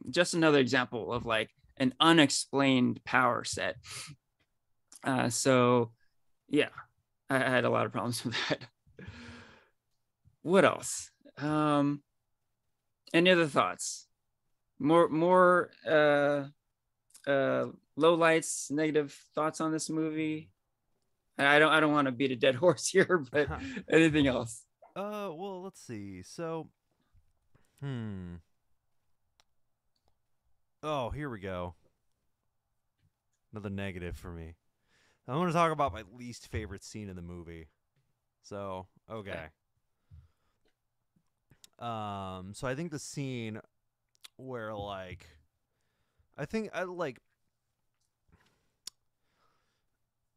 Just another example of like an unexplained power set. So yeah, I had a lot of problems with that. What else? Any other thoughts? More low lights, negative thoughts on this movie? I don't want to beat a dead horse here, but anything else? Well, let's see. So, hmm. Oh, here we go. Another negative for me. I want to talk about my least favorite scene in the movie. So, okay. So I think the scene where like I think I like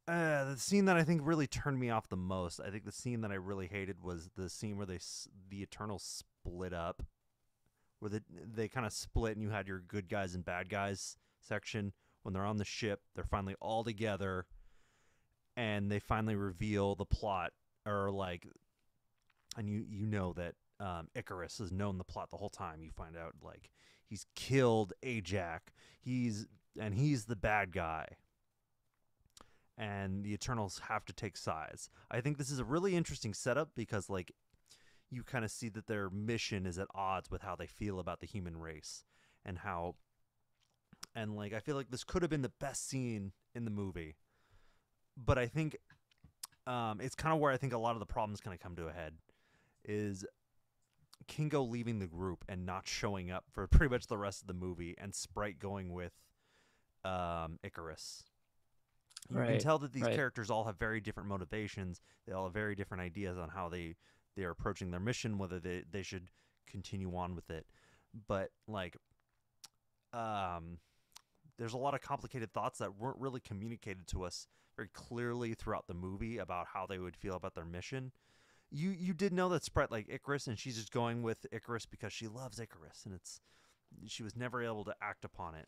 the scene that I think really turned me off the most. I think the scene that I really hated was the scene where the Eternals split up, where they kind of split, and you had your good guys and bad guys section. When they're on the ship, they're finally all together, and they finally reveal the plot, or like, and you know that Icarus has known the plot the whole time. You find out like he's killed Ajax. He's the bad guy, and the Eternals have to take sides. I think this is a really interesting setup because like you kind of see that their mission is at odds with how they feel about the human race, and how and like I feel like this could have been the best scene in the movie, but I think it's kind of where I think a lot of the problems kind of come to a head is Kingo leaving the group and not showing up for pretty much the rest of the movie, and Sprite going with Icarus. You can Right, tell that these right. characters all have very different motivations. They all have very different ideas on how they're approaching their mission, whether they should continue on with it. But like, um, there's a lot of complicated thoughts that weren't really communicated to us very clearly throughout the movie about how they would feel about their mission. You did know that Sprite like Icarus, and she's just going with Icarus because she loves Icarus, and she was never able to act upon it,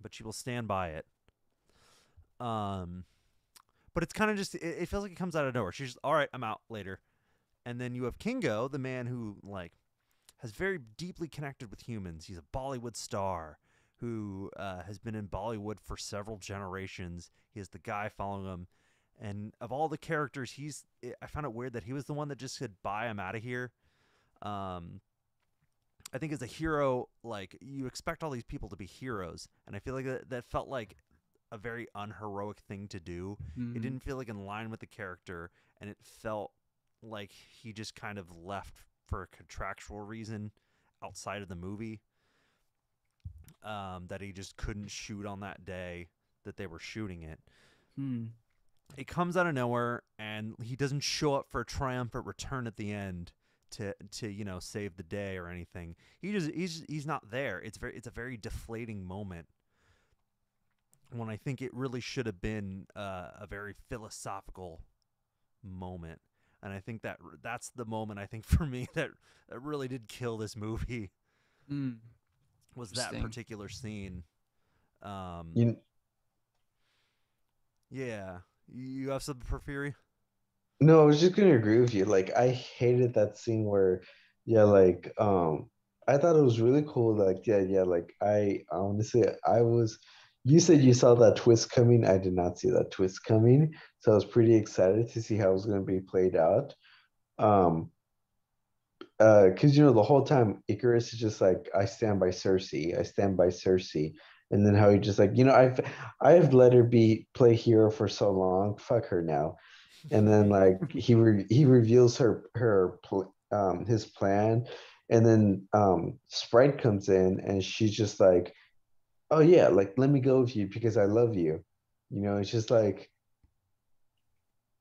but she will stand by it. Um, but it's kind of just it feels like it comes out of nowhere. She's just all right. I'm out later, and then you have Kingo, the man who like has very deeply connected with humans. He's a Bollywood star who has been in Bollywood for several generations. He has the guy following him, and of all the characters, I found it weird that he was the one that just said, "Bye, I'm out of here." Um, I think as a hero, like you expect all these people to be heroes, and I feel like that felt like a very unheroic thing to do. It Mm, didn't feel like in line with the character, and it felt like he just kind of left for a contractual reason outside of the movie. That he just couldn't shoot on that day that they were shooting it. mm. It comes out of nowhere, and he doesn't show up for a triumphant return at the end to save the day or anything. He's not there. It's a very deflating moment when I think it really should have been a very philosophical moment. And I think that's the moment I think for me that really did kill this movie Mm. was that Interesting. particular scene. Um, You yeah, you have something for Fury? No, I was just gonna agree with you. Like I hated that scene where, yeah, like I thought it was really cool. Like, yeah, like I honestly I was you said you saw that twist coming. I did not see that twist coming. So I was pretty excited to see how it was gonna be played out. Um, because the whole time Icarus is just like, I stand by Cersei, I stand by Cersei. And then how he just like, I've let her be play hero for so long. Fuck her now. And then like he reveals his plan, and then Sprite comes in and she's just like, oh yeah, like let me go with you because I love you. It's just like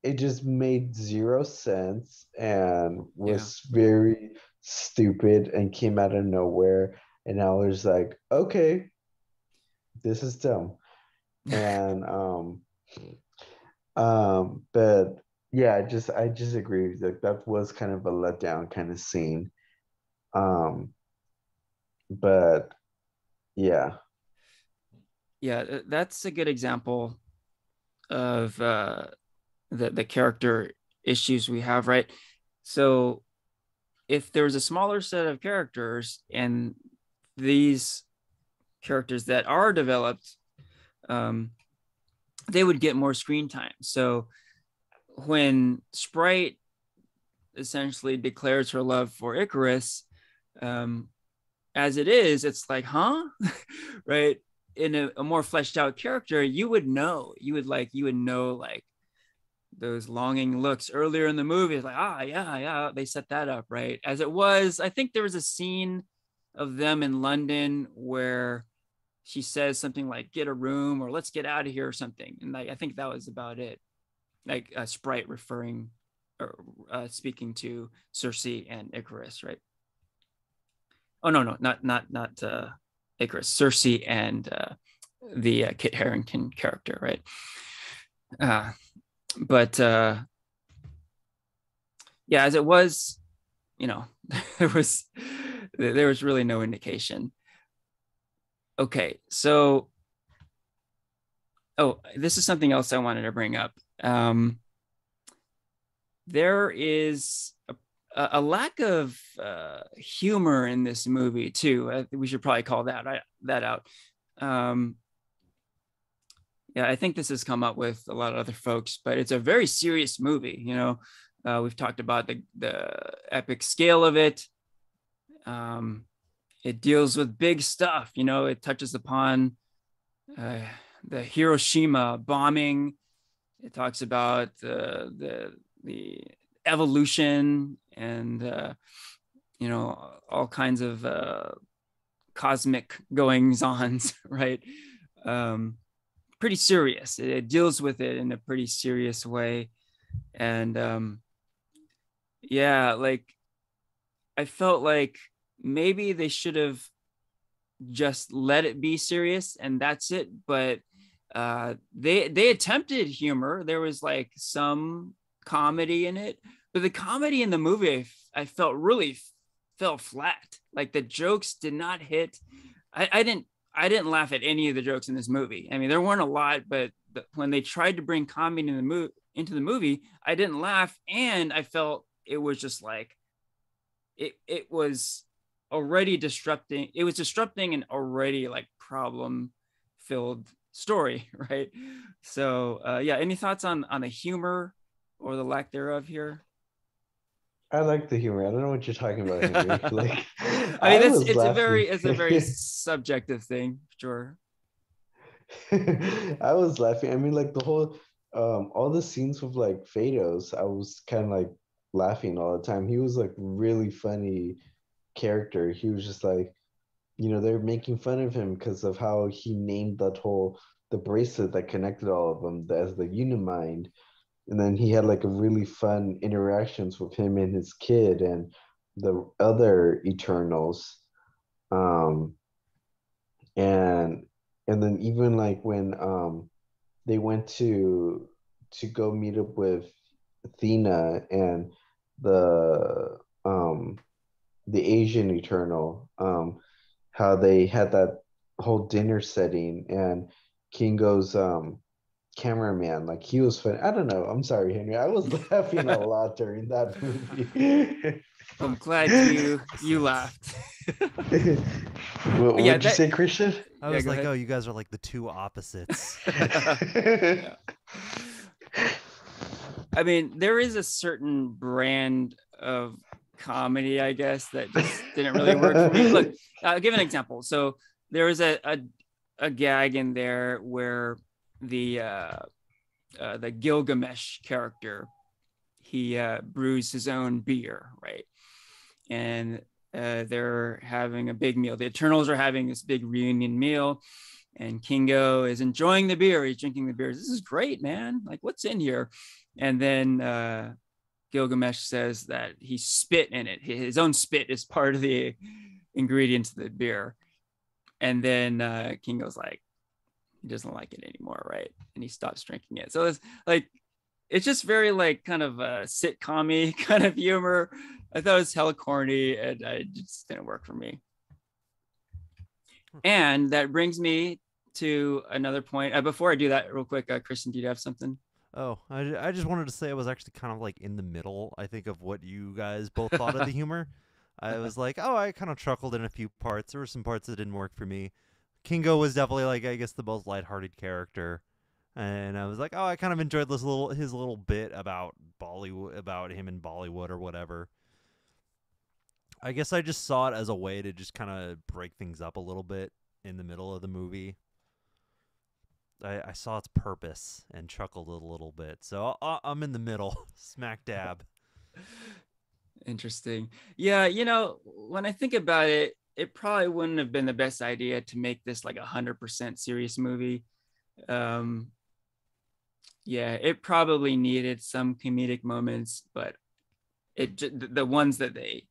it just made zero sense and Yeah. was very stupid and came out of nowhere. And I was like, okay, this is dumb. And but yeah, I just agree with you. Like that was kind of a letdown kind of scene. Um, but yeah. Yeah, that's a good example of the character issues we have, right? So if there was a smaller set of characters and these characters that are developed, um, they would get more screen time. So when Sprite essentially declares her love for Icarus, um, as it is, it's like, huh? Right? In a more fleshed out character, you would know, like those longing looks earlier in the movie. It's like, yeah, they set that up, right? As it was, I think there was a scene of them in London where she says something like, get a room or let's get out of here or something. And I think that was about it. Like Sprite referring or speaking to Cersei and Icarus, right? Oh no, not Icarus, Cersei and the Kit Harington character, right? But yeah, as it was, there was really no indication. Okay, so this is something else I wanted to bring up. There is a lack of humor in this movie too. We should probably call that out. Yeah, I think this has come up with a lot of other folks, but it's a very serious movie. We've talked about the epic scale of it. It deals with big stuff. It touches upon the Hiroshima bombing. It talks about the evolution and all kinds of cosmic goings-ons, right? Pretty serious. It deals with it in a pretty serious way, and yeah, like I felt like maybe they should have just let it be serious and that's it. But they attempted humor. There was like some comedy in it, but the comedy in the movie I felt really fell flat. Like the jokes did not hit. I didn't laugh at any of the jokes in this movie. I mean, there weren't a lot, but when they tried to bring comedy into the movie, I didn't laugh, and I felt it was just like it was already disrupting. It was disrupting an already like problem filled story, right? So yeah, any thoughts on the humor or the lack thereof here? I like the humor. I don't know what you're talking about, Henry. Like, I mean, I was laughing. it's a very subjective thing, sure. I was laughing. I mean, like the whole, all the scenes with like Phaedos, I was kind of like laughing all the time. He was like really funny character. He was just like, they're making fun of him because of how he named the bracelet that connected all of them as the Unimind. And then he had like a really fun interactions with him and his kid and the other Eternals. Um, and and then even like when they went to go meet up with Athena and the um the Asian Eternal, how they had that whole dinner setting and Kingo's cameraman, like he was fun. I don't know. I'm sorry, Henry. I was laughing a lot during that movie. I'm glad you laughed. What But yeah, would you say, Christian? I was like, oh, you guys are like the two opposites. Yeah. I mean, there is a certain brand of comedy, I guess, that just didn't really work for me. Look, I'll give an example. So there was a gag in there where the Gilgamesh character, he brews his own beer, right? And they're having a big meal. The Eternals are having this big reunion meal, and Kingo is enjoying the beer. He's drinking the beer. This is great, man. Like, what's in here? And then Gilgamesh says that he spit in it. His own spit is part of the ingredients of the beer. And then Kingo's like, he doesn't like it anymore, right? And he stops drinking it. So it's like, it's just very like kind of a sitcom-y kind of humor. I thought it was hella corny and it just didn't work for me. And that brings me to another point. Before I do that real quick, Kristen, do you have something? Oh, I just wanted to say I was actually kind of like in the middle, I think, of what you guys both thought of the humor. I was like, oh, I kind of chuckled in a few parts. There were some parts that didn't work for me. Kingo was definitely like, I guess, the most lighthearted character. And I was like, oh, I kind of enjoyed his little bit about Bollywood, about him in Bollywood or whatever. I guess I just saw it as a way to just kind of break things up a little bit in the middle of the movie. I saw its purpose and chuckled a little bit. So I'm in the middle, smack dab. Interesting. Yeah, when I think about it, it probably wouldn't have been the best idea to make this like 100% serious movie. Um, yeah, it probably needed some comedic moments, but the ones that they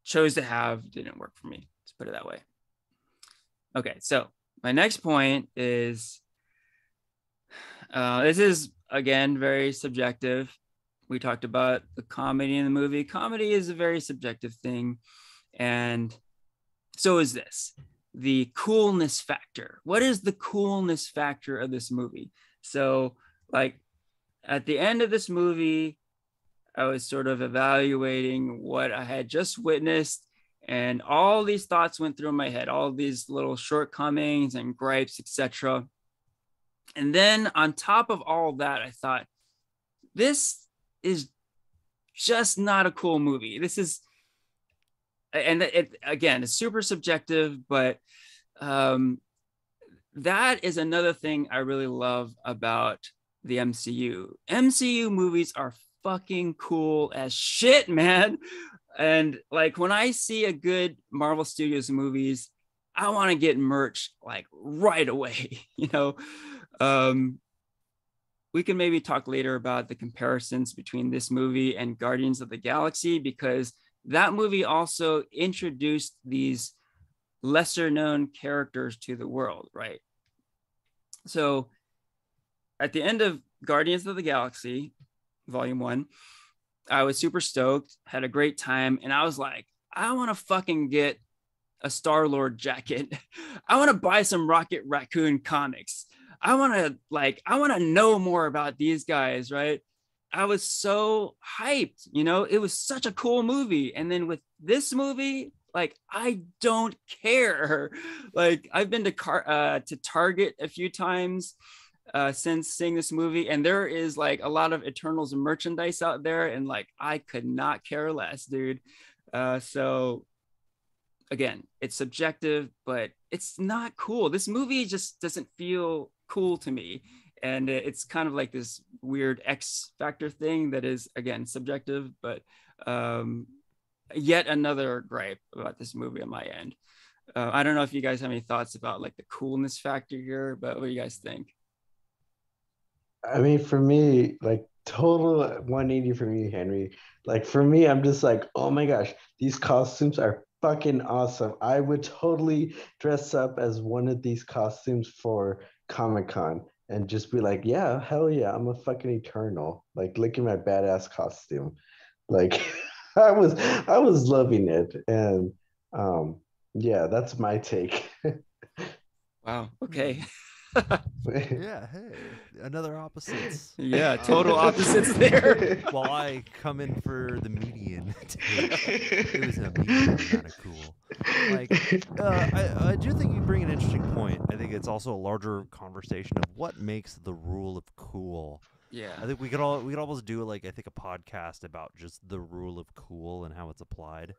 chose to have didn't work for me. Let's put it that way. Okay, so my next point is this is again very subjective. We talked about the comedy in the movie. Comedy is a very subjective thing, and so is this. The coolness factor. What is the coolness factor of this movie? So, like, at the end of this movie, I was sort of evaluating what I had just witnessed, and all these thoughts went through my head, all these little shortcomings and gripes, etc. And then on top of all that, I thought, this is just not a cool movie. This is, and it again, it's super subjective, but that is another thing I really love about the MCU. MCU movies are fucking cool as shit, man. And like when I see a good Marvel Studios movies, I want to get merch like right away, Um, we can maybe talk later about the comparisons between this movie and Guardians of the Galaxy, because that movie also introduced these lesser known characters to the world, right? So at the end of Guardians of the Galaxy, Volume 1, I was super stoked, had a great time, and I was like, I want to fucking get a Star-Lord jacket. I want to buy some Rocket Raccoon comics. I want to know more about these guys, right? I was so hyped, it was such a cool movie. And then with this movie, like, I don't care. Like, I've been to Target a few times since seeing this movie, and there is like a lot of Eternals merchandise out there, and like I could not care less, dude. So again, it's subjective, but it's not cool. This movie just doesn't feel cool to me. And it's kind of like this weird X factor thing that is, again, subjective, but yet another gripe about this movie on my end. I don't know if you guys have any thoughts about like the coolness factor here, but what do you guys think? I mean, for me, like total 180 for me, Henry. Like for me, I'm just like, oh my gosh, these costumes are fucking awesome. I would totally dress up as one of these costumes for Comic-Con and just be like, yeah, hell yeah, I'm a fucking Eternal. Like, look at my badass costume. Like, I was loving it, and um, yeah, that's my take. Wow. Hmm. Okay. Yeah, hey, another opposites. Yeah, total Um, opposites there. while I come in for the median take, it was a medium amount of cool. Like, I do think you bring an interesting point. I think it's also a larger conversation of what makes the rule of cool. Yeah. I think we could almost do like I think a podcast about just the rule of cool and how it's applied.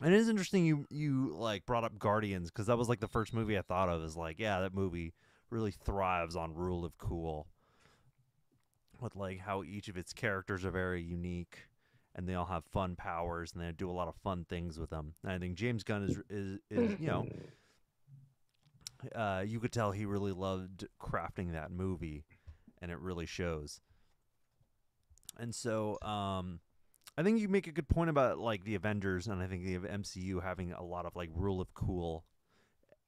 And it is interesting you like brought up Guardians, because that was like the first movie I thought of is like, yeah, that movie really thrives on rule of cool, with like how each of its characters are very unique and they all have fun powers and they do a lot of fun things with them. And I think James Gunn is you could tell he really loved crafting that movie, and it really shows. And so I think you make a good point about like the Avengers, and I think the MCU having a lot of like rule of cool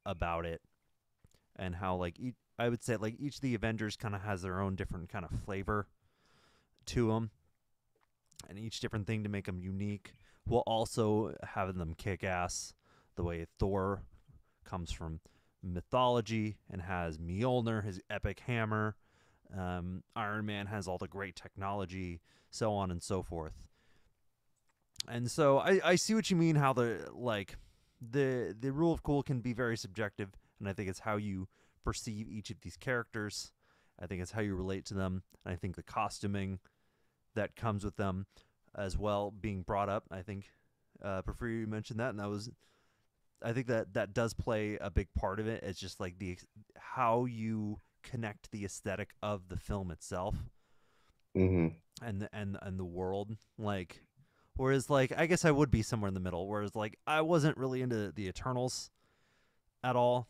about it, and how like I would say like each of the Avengers kind of has their own different kind of flavor to them, and each different thing to make them unique, while also having them kick ass. The way Thor comes from mythology and has Mjolnir, his epic hammer, Iron Man has all the great technology, so on and so forth. And so I see what you mean. How the rule of cool can be very subjective, and I think it's how you perceive each of these characters. I think it's how you relate to them, and I think the costuming that comes with them as well being brought up. I think prefer you mentioned that, and I think that does play a big part of it. It's just like the how you connect the aesthetic of the film itself Mm-hmm. and the world. Like, whereas like I guess I would be somewhere in the middle. Whereas like I wasn't really into the Eternals at all,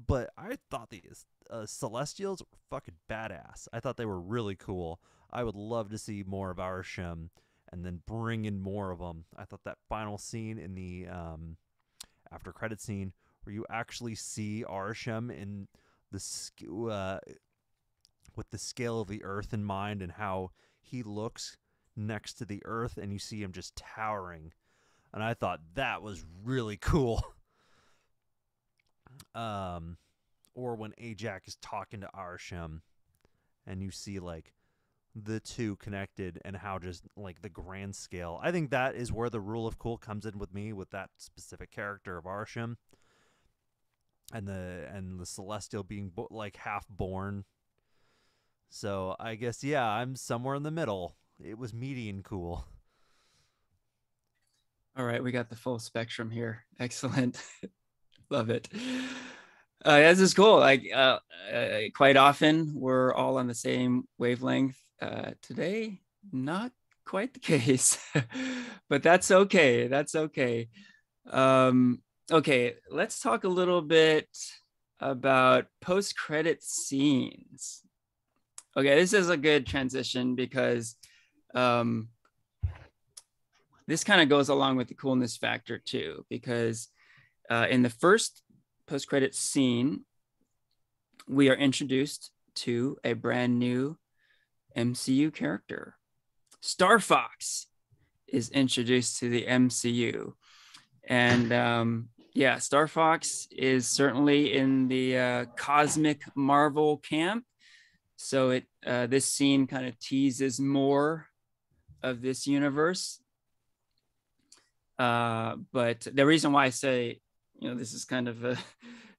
but I thought the Celestials were fucking badass. I thought they were really cool. I would love to see more of Arishem and then bring in more of them. I thought that final scene in the after credit scene where you actually see Arishem in with the scale of the Earth in mind and how he looks next to the Earth, and you see him just towering. And I thought that was really cool. Or when Ajak is talking to Arishem, and you see like the two connected and how just like the grand scale. I think that is where the rule of cool comes in with me with that specific character of Arishem and the Celestial being like half born. So I guess yeah, I'm somewhere in the middle. It was meaty and cool. All right, we got the full spectrum here. Excellent. Love it. This is cool. Like quite often we're all on the same wavelength. Today, not quite the case, but that's okay. That's okay. Okay, let's talk a little bit about post-credit scenes. Okay, this is a good transition because this kind of goes along with the coolness factor too, because in the first post-credit scene, we are introduced to a brand new MCU character. Star Fox is introduced to the MCU. And yeah, Star Fox is certainly in the cosmic Marvel camp. So this scene kind of teases more of this universe. But the reason why I say, this is kind of a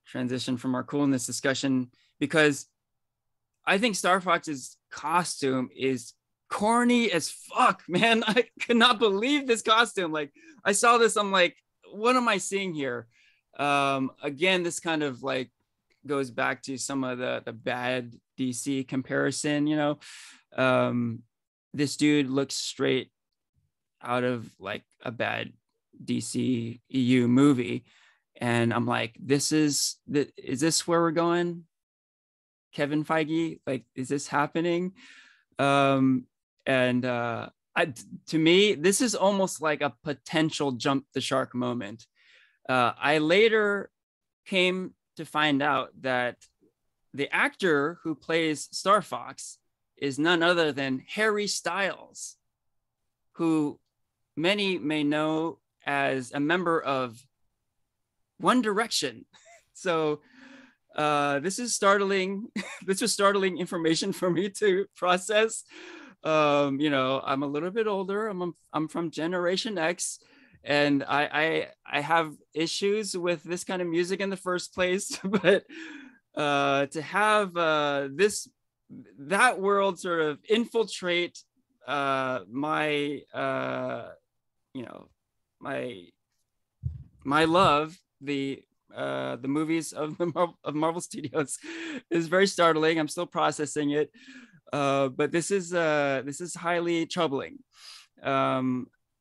transition from our coolness discussion, because I think Star Fox's costume is corny as fuck, man. I could not believe this costume. Like, I saw this, I'm like, what am I seeing here? Again, this kind of like goes back to some of the bad DC comparison, this dude looks straight out of like a bad DC EU movie. And I'm like, is this where we're going? Kevin Feige, like, is this happening? To me, this is almost like a potential jump the shark moment. I later came to find out that the actor who plays Star Fox is none other than Harry Styles, who many may know as a member of One Direction. So this is startling. This was startling information for me to process. I'm a little bit older. I'm from Generation X, and I have issues with this kind of music in the first place. But to have that world sort of infiltrate my my love, the movies of Marvel Studios, is very startling. I'm still processing it, but this is highly troubling.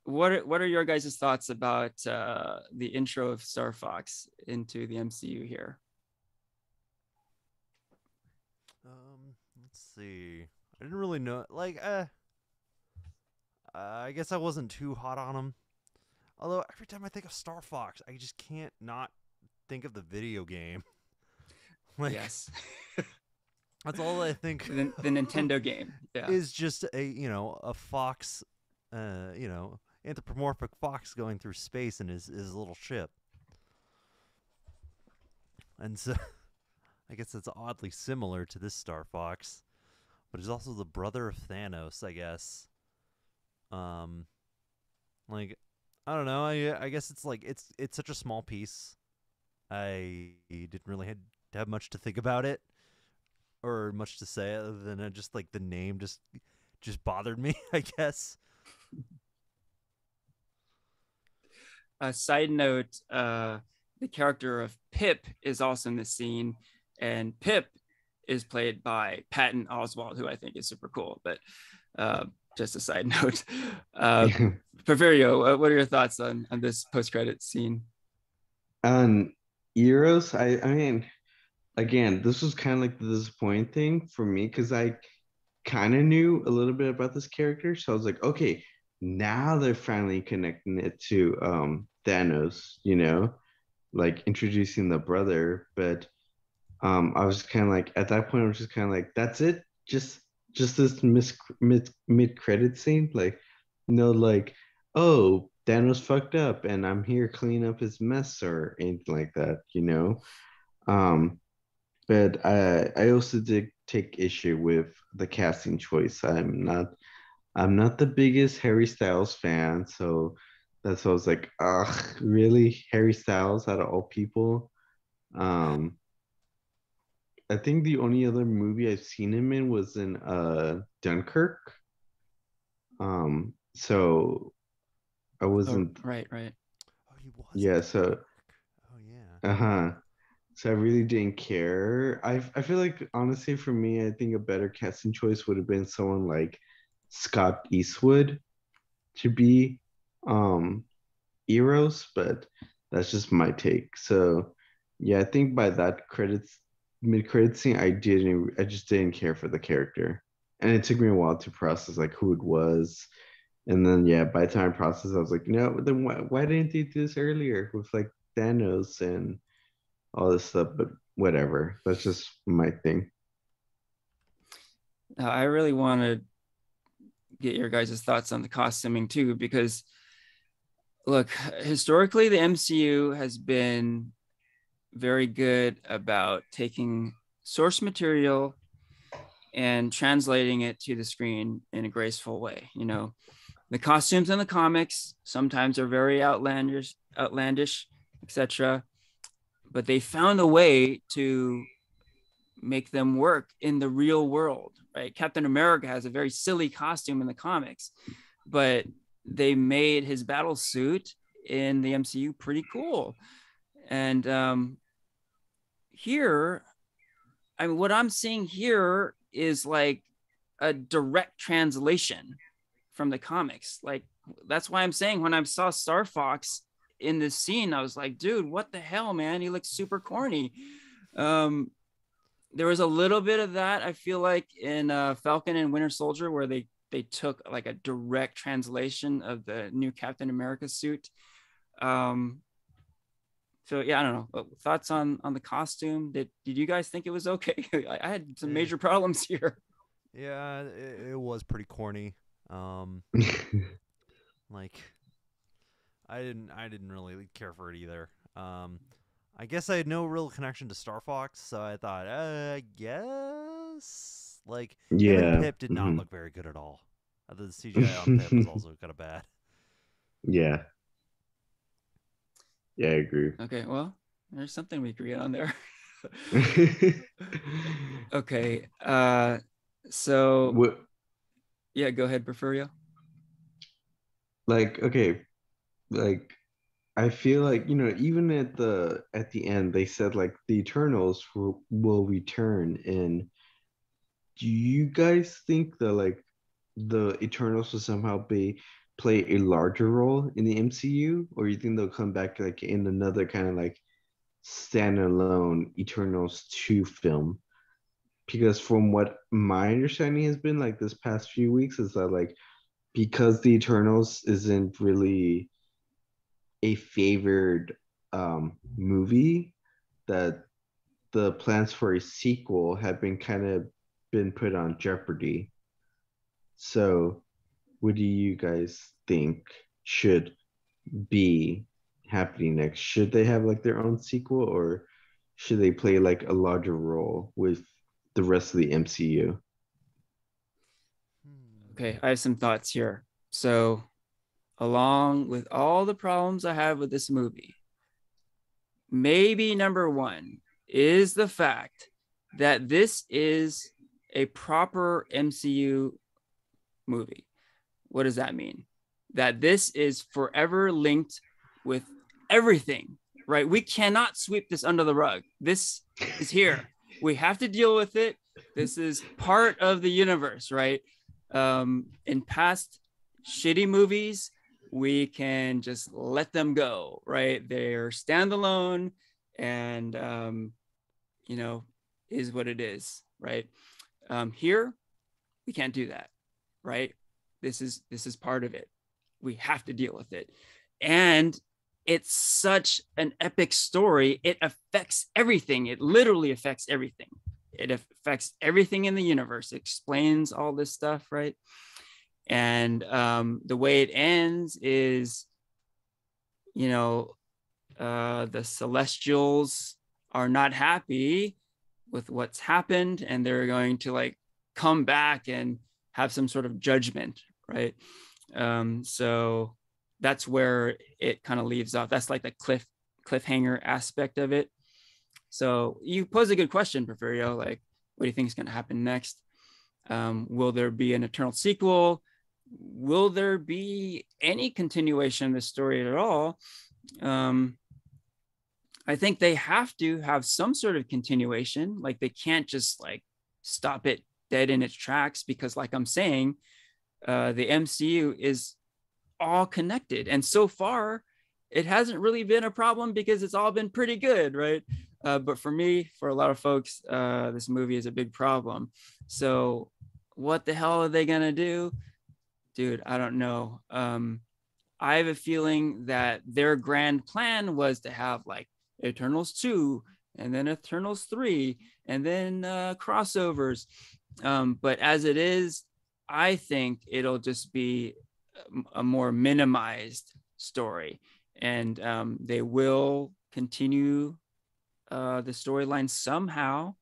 What are your guys' thoughts about the intro of Star Fox into the MCU here? Let's see. I didn't really know. Like, I guess I wasn't too hot on him. Although every time I think of Star Fox, I just can't not think of the video game. Like, yes. That's all I think. The Nintendo game, yeah, is just a fox, anthropomorphic fox going through space in his little ship. And so I guess it's oddly similar to this Star Fox. but he's also the brother of Thanos, I guess. Um, like I don't know. I guess it's like it's such a small piece. I didn't really have much to think about it or much to say other than just like the name just bothered me. I guess. A side note, the character of Pip is also in the scene, and Pip is played by Patton Oswalt, who I think is super cool. But uh, just a side note. Uh, Porfirio, what are your thoughts on this post-credit scene? On Eros, I mean, again, this was kind of like the disappointing thing for me because I kind of knew a little bit about this character. So I was like, okay, now they're finally connecting it to Thanos, like introducing the brother. But I was kind of like at that point, I was just kind of like, that's it, just this mid credit scene, like like, oh, Thanos fucked up, and I'm here cleaning up his mess or anything like that. Um, but I also did take issue with the casting choice. I'm not the biggest Harry Styles fan, so that's why I was like, ugh, really, Harry Styles out of all people. Um, I think the only other movie I've seen him in was in Dunkirk. So I Oh, wasn't, right, right. Oh, he was in yeah, so Dunkirk. Oh yeah. uh-huh. So I really didn't care. I feel like honestly for me, I think a better casting choice would have been someone like Scott Eastwood to be um Eros, but that's just my take. So yeah, I think by that credits mid credit scene, I just didn't care for the character. And it took me a while to process like who it was. And then yeah, by the time I processed, I was like, no, then why didn't they do this earlier with like Thanos and all this stuff? But whatever. That's just my thing. I really want to get your guys' thoughts on the costuming too, because look, historically, the MCU has been very good about taking source material and translating it to the screen in a graceful way. The costumes in the comics sometimes are very outlandish, etc. But they found a way to make them work in the real world, right? Captain America has a very silly costume in the comics, but they made his battle suit in the MCU pretty cool. And here, I mean, what I'm seeing here is like a direct translation from the comics. Like, that's why I'm saying when I saw Star Fox in this scene, I was like, dude, what the hell, man? He looks super corny. Um, there was a little bit of that, I feel like, in Falcon and Winter Soldier, where they took like a direct translation of the new Captain America suit. Um, so yeah, I don't know. Thoughts on the costume? Did you guys think it was okay? I had some Eh, major problems here. yeah, it was pretty corny. Um, like I didn't really care for it either. I guess I had no real connection to Star Fox, so I thought, I guess like him and Yeah. Pip did not Mhm. look very good at all. The CGI on Pip was also kind of bad. Yeah. Yeah, I agree. Okay, well, there's something we agree on there. Okay, so What, yeah, go ahead, Porfirio. like, okay, like I feel like, even at the end they said like the Eternals will return, and do you guys think that like the Eternals will somehow be play a larger role in the MCU, or you think they'll come back like in another kind of like standalone Eternals 2 film? Because from what my understanding has been like this past few weeks is that like because the Eternals isn't really a favored movie, that the plans for a sequel have been kind of been put on jeopardy. So, what do you guys think should be happening next? Should they have like their own sequel, or should they play like a larger role with the rest of the MCU? Okay, I have some thoughts here. So, along with all the problems I have with this movie, maybe number one is the fact that this is a proper MCU movie. What does that mean? That this is forever linked with everything, right? We cannot sweep this under the rug. This is here. We have to deal with it. This is part of the universe, right? In past shitty movies, we can just let them go, right? They're standalone and, you know, is what it is, right? Here, we can't do that, right? This is part of it. We have to deal with it. And it's such an epic story. It affects everything. It literally affects everything. It affects everything in the universe. It explains all this stuff, right? And the way it ends is, you know, the Celestials are not happy with what's happened, and they're going to like come back and have some sort of judgment, right? So that's where it kind of leaves off. That's like the cliffhanger aspect of it. So you pose a good question, Porfirio. Like, what do you think is going to happen next? Will there be an eternal sequel? Will there be any continuation of the story at all? I think they have to have some sort of continuation. Like they can't just like stop it dead in its tracks because, like I'm saying, the MCU is all connected, and so far, it hasn't really been a problem because it's all been pretty good, right? But for me, for a lot of folks, this movie is a big problem. So, what the hell are they gonna do, dude? I don't know. I have a feeling that their grand plan was to have like Eternals 2 and then Eternals 3 and then crossovers. But as it is, I think it'll just be a more minimized story. And they will continue the storyline somehow.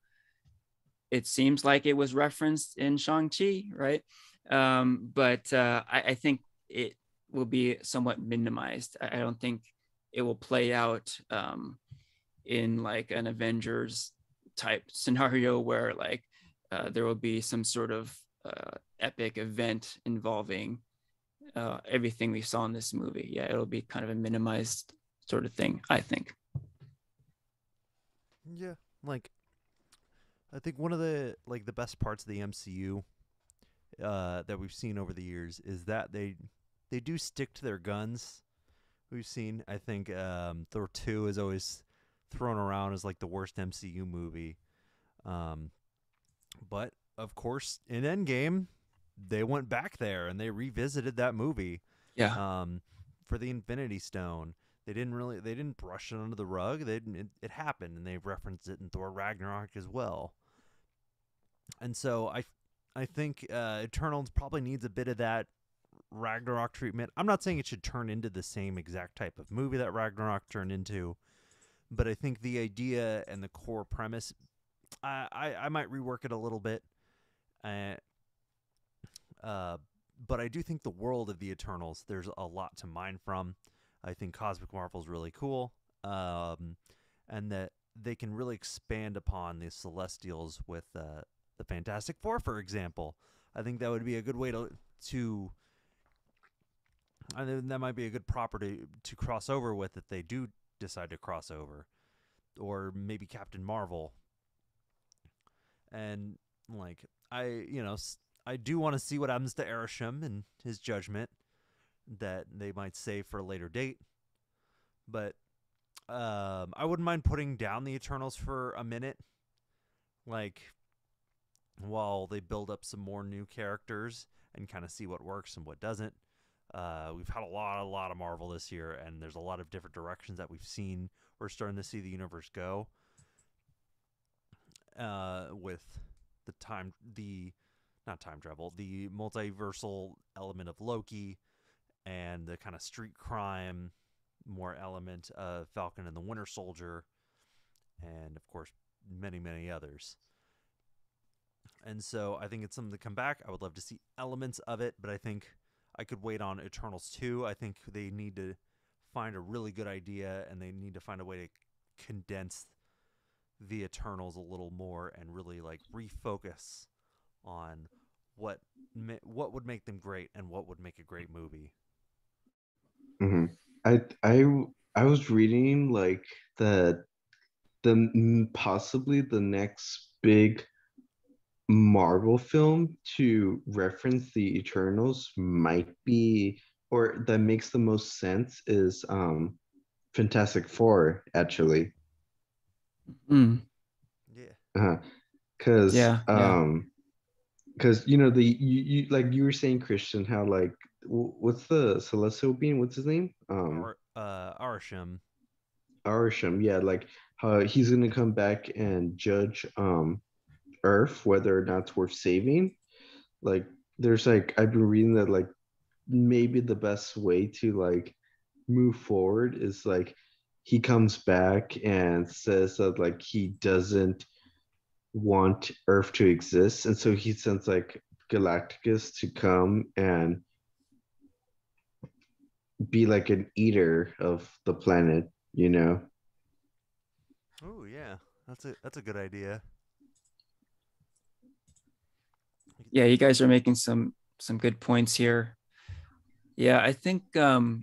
It seems like it was referenced in Shang-Chi, right? But I think it will be somewhat minimized. I don't think it will play out in like an Avengers type scenario where like there will be some sort of epic event involving everything we saw in this movie. Yeah, it'll be kind of a minimized sort of thing, I think. Yeah, like I think one of the best parts of the MCU that we've seen over the years is that they do stick to their guns. We've seen, I think, Thor 2 is always thrown around as like the worst MCU movie, but of course, in Endgame, they went back there and they revisited that movie Yeah. For the Infinity Stone. They didn't brush it under the rug. It happened, and they referenced it in Thor Ragnarok as well. And so I think Eternals probably needs a bit of that Ragnarok treatment. I'm not saying it should turn into the same exact type of movie that Ragnarok turned into, but I think the idea and the core premise, I might rework it a little bit. But I do think the world of the Eternals, there's a lot to mine from. I think Cosmic Marvel's really cool, and that they can really expand upon the Celestials with the Fantastic Four, for example. I think that would be a good way to I think that might be a good property to cross over with if they do decide to cross over, or maybe Captain Marvel. And like I do want to see what happens to Arishem and his judgment that they might save for a later date. But I wouldn't mind putting down the Eternals for a minute, like while they build up some more new characters and kind of see what works and what doesn't. We've had a lot of Marvel this year, and there's a lot of different directions that we've seen. We're starting to see the universe go with not time travel, the multiversal element of Loki, and the kind of street crime more element of Falcon and the Winter Soldier, and of course many others. And so I think it's something to come back. I would love to see elements of it, but I think I could wait on Eternals 2. I think they need to find a really good idea, and they need to find a way to condense the Eternals a little more and really like refocus on what what would make them great and what would make a great movie. hmm I was reading like that possibly the next big Marvel film to reference the Eternals might be, or that makes the most sense is Fantastic Four actually. Mm, Yeah. Uh, cause yeah, yeah. you know you like you were saying Christian how like what's the celestial being, what's his name, Arsham. Arsham, yeah, like how he's gonna come back and judge Earth whether or not it's worth saving. Like there's like I've been reading that like maybe the best way to like move forward is like he comes back and says that like he doesn't want Earth to exist, and so he sends like Galacticus to come and be like an eater of the planet, you know? Oh yeah, that's a good idea. Yeah, you guys are making some good points here. Yeah, I think the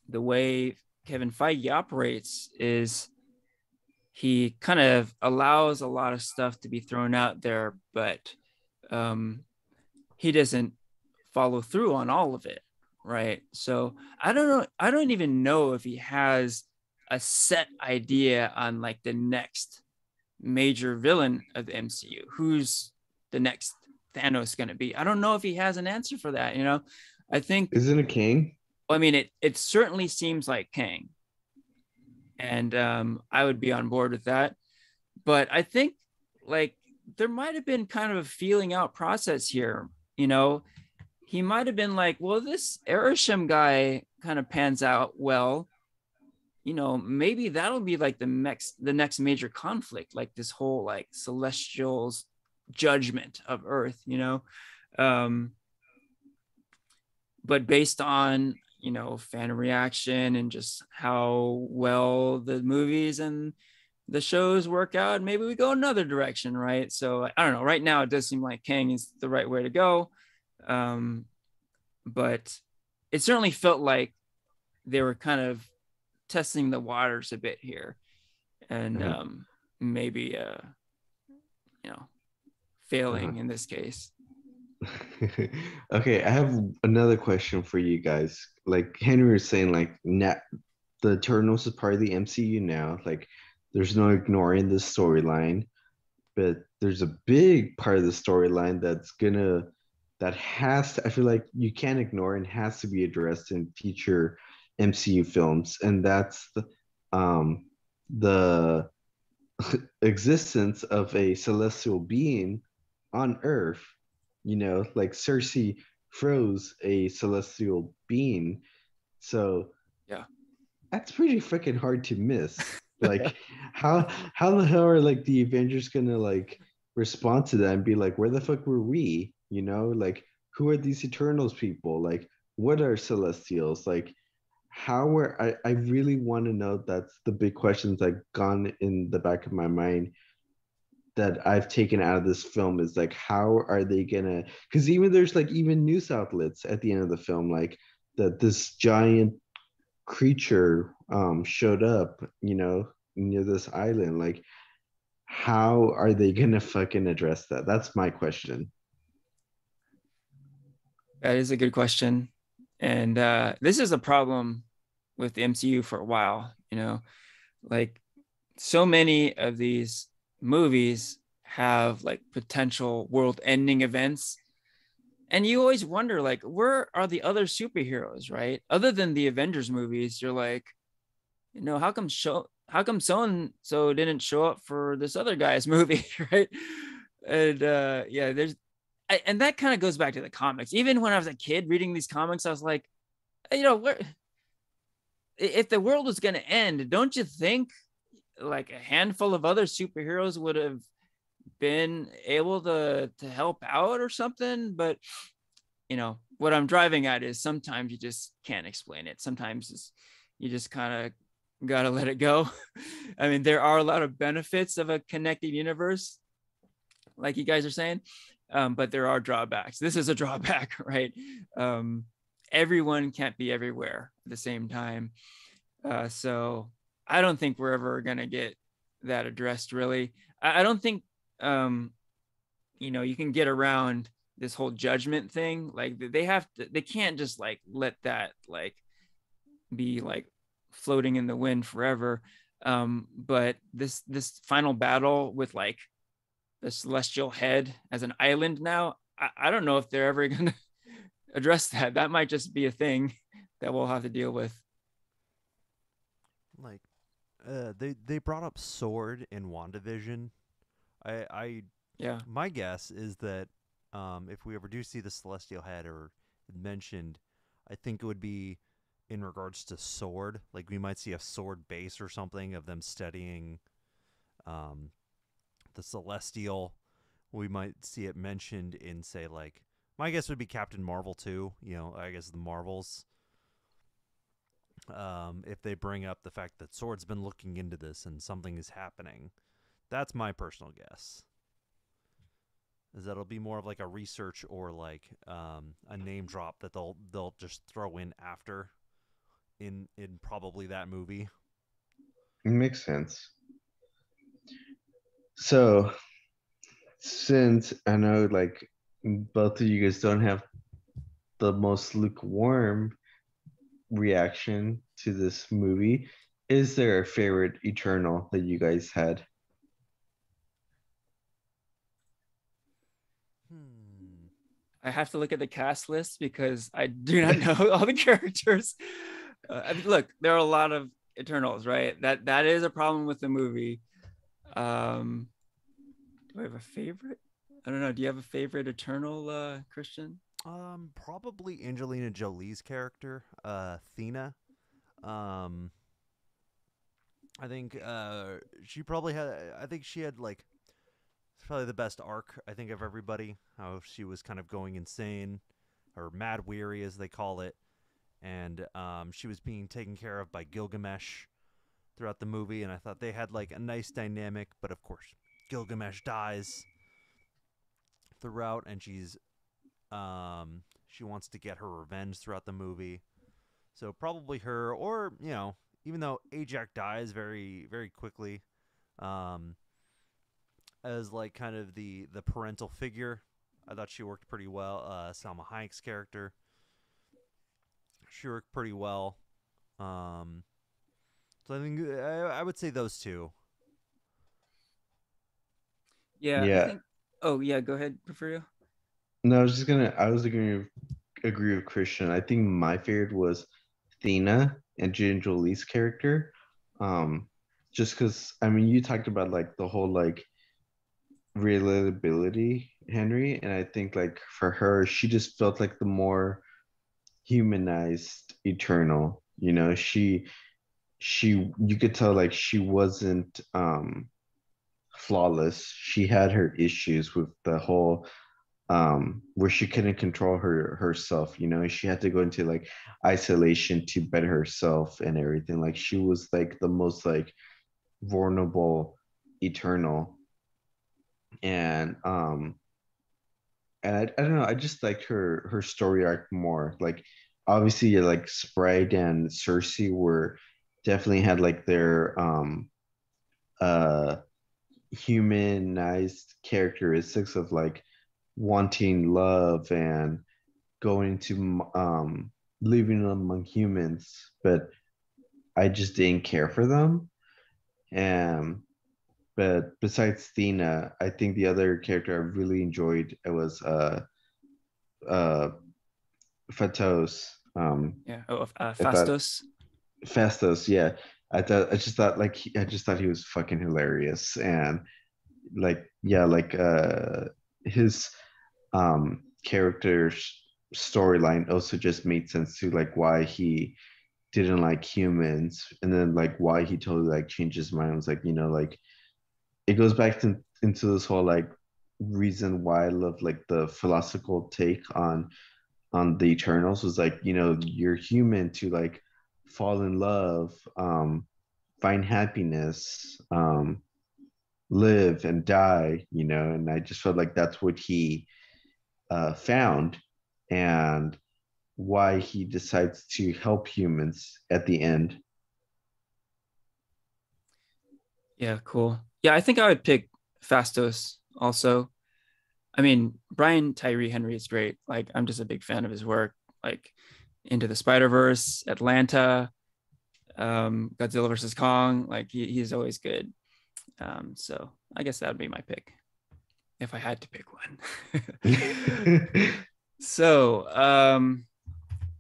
way Kevin Feige operates is he kind of allows a lot of stuff to be thrown out there, but um, he doesn't follow through on all of it, right? So I don't know. I don't even know if he has a set idea on like the next major villain of the MCU. Who's the next Thanos going to be? I don't know if he has an answer for that. I think. Isn't it King? I mean, it certainly seems like Kang, and I would be on board with that. But I think like there might have been kind of a feeling out process here. You know, he might have been like, well, this Erisham guy kind of pans out well. Maybe that'll be like the next major conflict, like this whole like celestials judgment of Earth. Um, but based on fan reaction and just how well the movies and the shows work out, maybe we go another direction, right? So I don't know. Right now, it does seem like Kang is the right way to go, um, but it certainly felt like they were kind of testing the waters a bit here, and Uh-huh. maybe you know Uh-huh. failing in this case. Okay, I have another question for you guys. Like Henry was saying, like the Eternals is part of the MCU now. Like, there's no ignoring this storyline, but there's a big part of the storyline that has to, I feel like you can't ignore and has to be addressed in future MCU films, and that's the existence of a celestial being on Earth. You know, like Cersei froze a celestial being. So Yeah. that's pretty freaking hard to miss. Like, how the hell are like the Avengers gonna like respond to that and be like, where the fuck were we? You know, like who are these Eternals people? Like, what are Celestials? Like, how were I really want to know. That's the big questions that gone in the back of my mind that I've taken out of this film is like, how are they gonna? Because even there's like even news outlets at the end of the film, like that this giant creature showed up, you know, near this island. Like, how are they gonna fucking address that? That's my question. That is a good question. And this is a problem with the MCU for a while, like so many of these movies have like potential world ending events. And you always wonder, like, where are the other superheroes, right? Other than the Avengers movies, you're like, how come so and so didn't show up for this other guy's movie, right? And yeah, and that kind of goes back to the comics. Even when I was a kid reading these comics, I was like, where if the world was going to end, don't you think like a handful of other superheroes would have been able to help out or something, but what I'm driving at is sometimes you just can't explain it. Sometimes you just kind of gotta let it go. I mean, there are a lot of benefits of a connected universe, like you guys are saying, but there are drawbacks. This is a drawback, right? um, Everyone can't be everywhere at the same time. So I don't think we're ever gonna get that addressed, really. I don't think you can get around this whole judgment thing. Like they can't just like let that like be like floating in the wind forever. But this final battle with like the celestial head as an island now, I don't know if they're ever gonna address that. That might just be a thing that we'll have to deal with. Like, they brought up sword in WandaVision. I Yeah. My guess is that if we ever do see the celestial head or mentioned, I think it would be in regards to sword. Like we might see a sword base or something of them studying um, the celestial. We might see it mentioned in, say, like, my guess would be Captain Marvel too. I guess the Marvels. If they bring up the fact that Sword's been looking into this and something is happening, that's my personal guess. Is that it'll be more of like a research or like a name drop that they'll just throw in after in probably that movie. It makes sense. So, since I know like both of you guys don't have the most lukewarm reaction to this movie, is there a favorite Eternal that you guys had? Hmm. I have to look at the cast list because I do not know all the characters. I mean, look, there are a lot of Eternals, right? That is a problem with the movie. Um, do I have a favorite? I don't know. Do you have a favorite Eternal, Christian? Probably Angelina Jolie's character, Thena. Um, I think she probably had. I think she had like probably the best arc, I think, of everybody. How she was kind of going insane, or mad weary as they call it, and she was being taken care of by Gilgamesh throughout the movie, and I thought they had like a nice dynamic. But of course, Gilgamesh dies throughout, and she wants to get her revenge throughout the movie. So probably her, or even though Ajak dies very very quickly, um, as like kind of the parental figure, I thought she worked pretty well. Salma Hayek's character, she worked pretty well. Um, so I think I would say those two. Yeah, I Yeah. think. Oh yeah, go ahead, Porfirio. No, I was going to agree with Christian. I think my favorite was Thena and Jane Jolie's character. Um, just because, I mean, you talked about like the whole like relatability, Henry, and I think like for her, she just felt like the more humanized Eternal. You could tell like she wasn't flawless. She had her issues with the whole where she couldn't control herself. She had to go into like isolation to better herself and everything. Like she was like the most like vulnerable Eternal. And I don't know, I just liked her story arc more. Like obviously like Sprite and Cersei were definitely had like their uh humanized characteristics of like wanting love and going to living among humans, but I just didn't care for them. And but besides Thena, I think the other character I really enjoyed it was uh Fatos. Yeah. Oh, I thought Fastos. Fastos, yeah. I just thought he was fucking hilarious. And like yeah, like his character's storyline also just made sense to like why he didn't like humans, and then like why he totally like changed his mind. It was like, like it goes back to into this whole like reason why I love like the philosophical take on the Eternals was like, you're human to like fall in love, find happiness, live and die, and I just felt like that's what he found, and why he decides to help humans at the end. Yeah, cool. Yeah, I think I would pick Fastos also. I mean, Brian Tyree Henry is great. Like, I'm just a big fan of his work. Like, Into the Spider Verse, Atlanta, Godzilla versus Kong. Like, he's always good. So I guess that would be my pick if I had to pick one. So,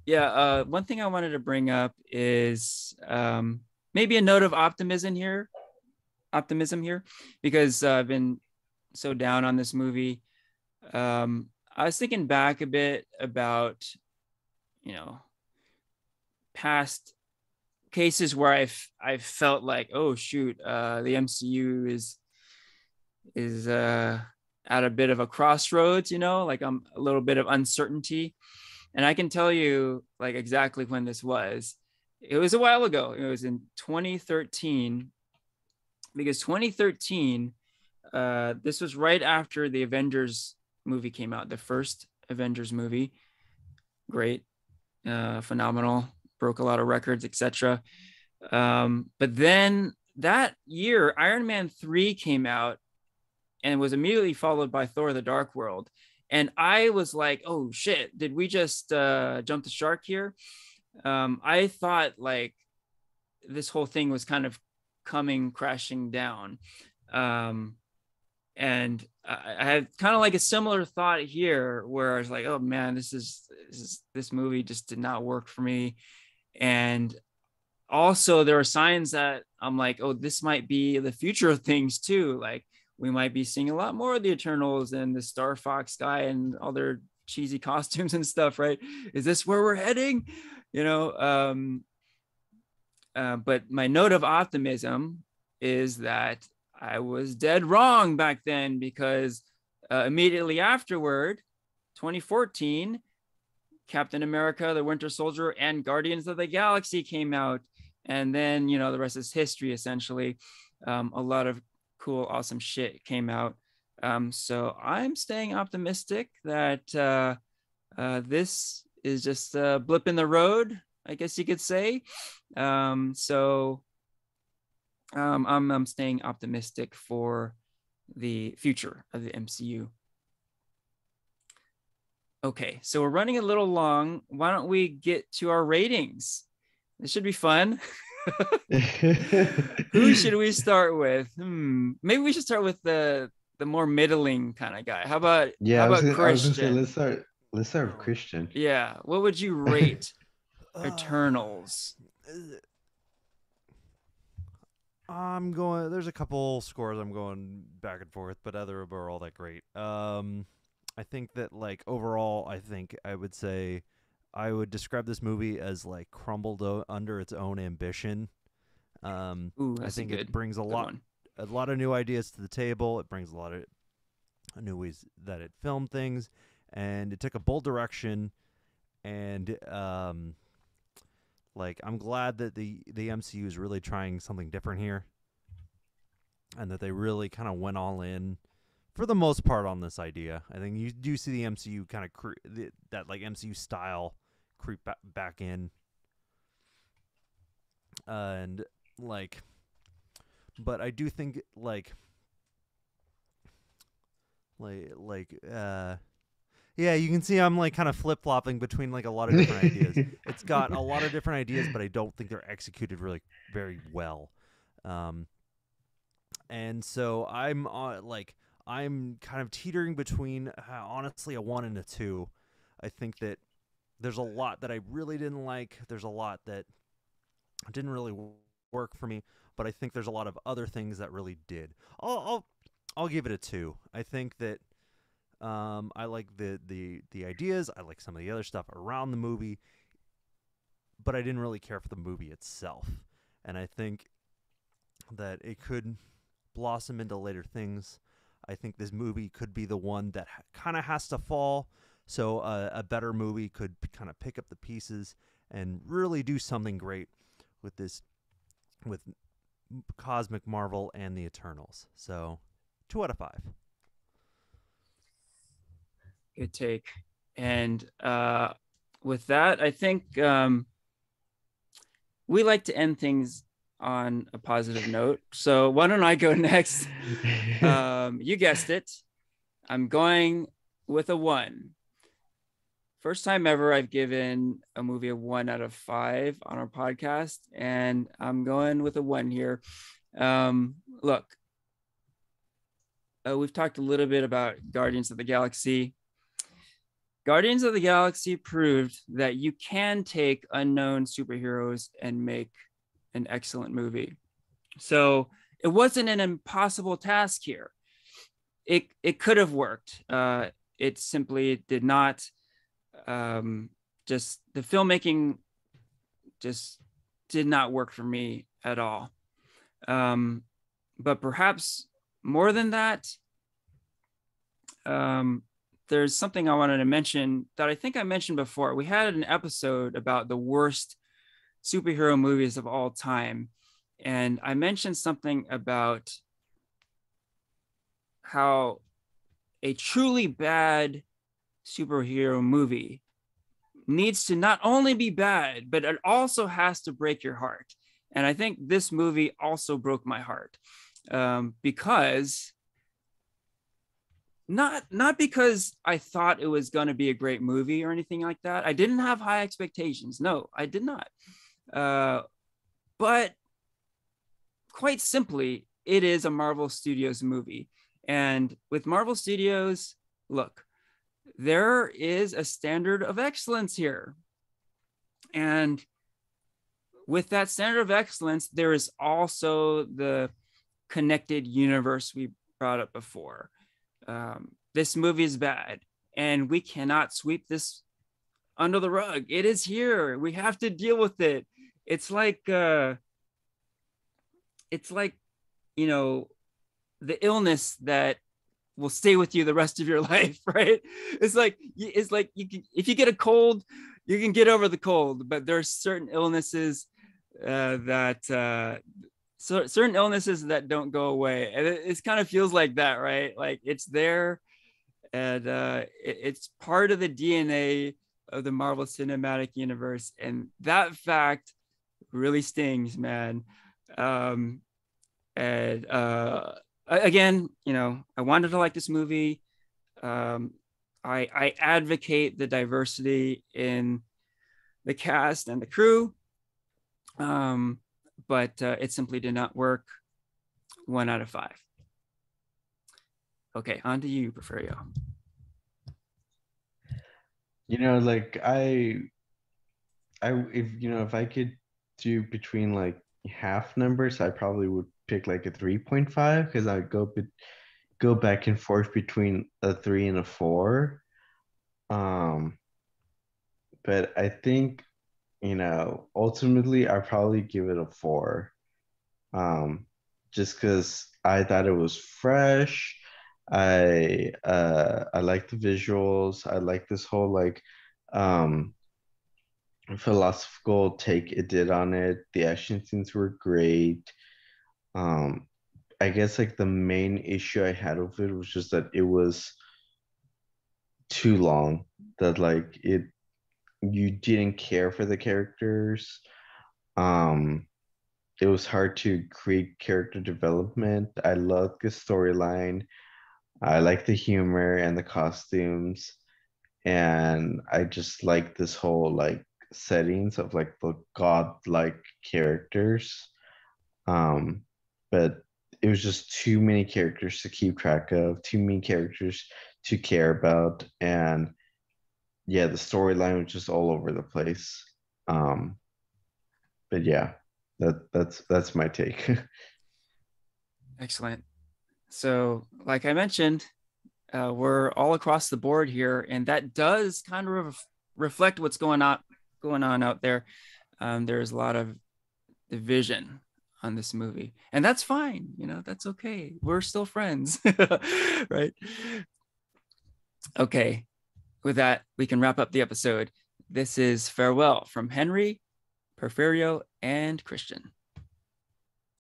yeah, one thing I wanted to bring up is maybe a note of optimism here, because I've been so down on this movie. I was thinking back a bit about, you know, past cases where I've felt like, oh shoot, the MCU is at a bit of a crossroads, like I'm a little bit of uncertainty. And I can tell you like exactly when this was. It was a while ago. It was in 2013, because 2013, this was right after the Avengers movie came out, the first Avengers movie. Great, phenomenal, broke a lot of records, etc. But then that year, Iron Man 3 came out and was immediately followed by Thor: The Dark World. And I was like, oh shit, did we just jump the shark here? I thought like this whole thing was kind of coming crashing down. Um, and I had kind of like a similar thought here, where I was like, oh man, this movie just did not work for me. And also there are signs that I'm like, oh, this might be the future of things too. Like we might be seeing a lot more of the Eternals and the Star Fox guy and all their cheesy costumes and stuff, right? Is this where we're heading? You know, but my note of optimism is that I was dead wrong back then, because immediately afterward, 2014, Captain America, the Winter Soldier, and Guardians of the Galaxy came out. And then, the rest is history, essentially. A lot of cool, awesome shit came out. So I'm staying optimistic that this is just a blip in the road, I guess you could say. So I'm staying optimistic for the future of the MCU. Okay, so we're running a little long. Why don't we get to our ratings? This should be fun. Who should we start with? Maybe we should start with the more middling kind of guy. How about Yeah, I was gonna say Christian? let's start with Oh, Christian. Yeah, what would you rate uh, Eternals? I'm going. There's a couple scores I'm going back and forth, but other are all that great. I think that like overall, I think I would say I would describe this movie as like crumbled under its own ambition. Ooh, I that's a think it good brings good one. a lot of new ideas to the table. It brings a lot of new ways that it filmed things, and it took a bold direction. And like I'm glad that the MCU is really trying something different here, and that they really kind of went all in for the most part on this idea. I think you do see the MCU kind of that like MCU style creep back in, and like, but I do think like yeah, you can see I'm like kind of flip flopping between like a lot of different ideas. It's got a lot of different ideas, but I don't think they're executed really very well. Um, and so I'm kind of teetering between honestly a 1 and a 2. I think that there's a lot that I really didn't like. There's a lot that didn't really work for me, but I think there's a lot of other things that really did. I'll give it a 2. I think that I like the ideas. I like some of the other stuff around the movie, but I didn't really care for the movie itself. And I think that it could blossom into later things. I think this movie could be the one that kind of has to fall, so a better movie could kind of pick up the pieces and really do something great with this, with Cosmic Marvel and the Eternals. So 2 out of 5. Good take. And with that, I think we like to end things on a positive note. So why don't I go next? You guessed it. I'm going with a 1. First time ever I've given a movie a 1 out of 5 on our podcast, and I'm going with a 1 here. Look, we've talked a little bit about Guardians of the Galaxy. Guardians of the Galaxy proved that you can take unknown superheroes and make an excellent movie. So it wasn't an impossible task here. It could have worked. It simply did not. Just the filmmaking just did not work for me at all. But perhaps more than that, there's something I wanted to mention that I think I mentioned before. We had an episode about the worst superhero movies of all time. And I mentioned something about how a truly bad superhero movie needs to not only be bad, but it also has to break your heart. And I think this movie also broke my heart, because not because I thought it was going to be a great movie or anything like that. I didn't have high expectations. No, I did not. But quite simply, it is a Marvel Studios movie. And with Marvel Studios, look, there is a standard of excellence here. And with that standard of excellence, there is also the connected universe we brought up before. This movie is bad, and we cannot sweep this under the rug. It is here. We have to deal with it. It's like you know, the illness that will stay with you the rest of your life, right? It's like you can, if you get a cold, you can get over the cold, but there are certain illnesses certain illnesses that don't go away, and it kind of feels like that, right? Like it's there, and it's part of the DNA of the Marvel Cinematic Universe, and that fact really stings, man. And again, I wanted to like this movie. I advocate the diversity in the cast and the crew, but it simply did not work. 1 out of 5. Okay, on to you, Porfirio. Like if I could do between like half numbers, I probably would pick like a 3.5, because I'd go back and forth between a 3 and a 4. But I think, ultimately I probably give it a 4. Just because I thought it was fresh. I like the visuals. I like this whole like philosophical take it did on it. The action scenes were great. I guess like the main issue I had with it was just that it was too long. That like you didn't care for the characters. It was hard to create character development. I loved the storyline. I like the humor and the costumes. And I just like this whole like settings of like the god-like characters. But it was just too many characters to keep track of, too many characters to care about, and yeah, the storyline was just all over the place. But yeah, that's my take. Excellent. So, like I mentioned, we're all across the board here, and that does kind of reflect what's going on out there. There's a lot of division on this movie, and that's fine. That's okay. We're still friends, right? Okay, with that, we can wrap up the episode. This is farewell from Henry, Porfirio, and Christian.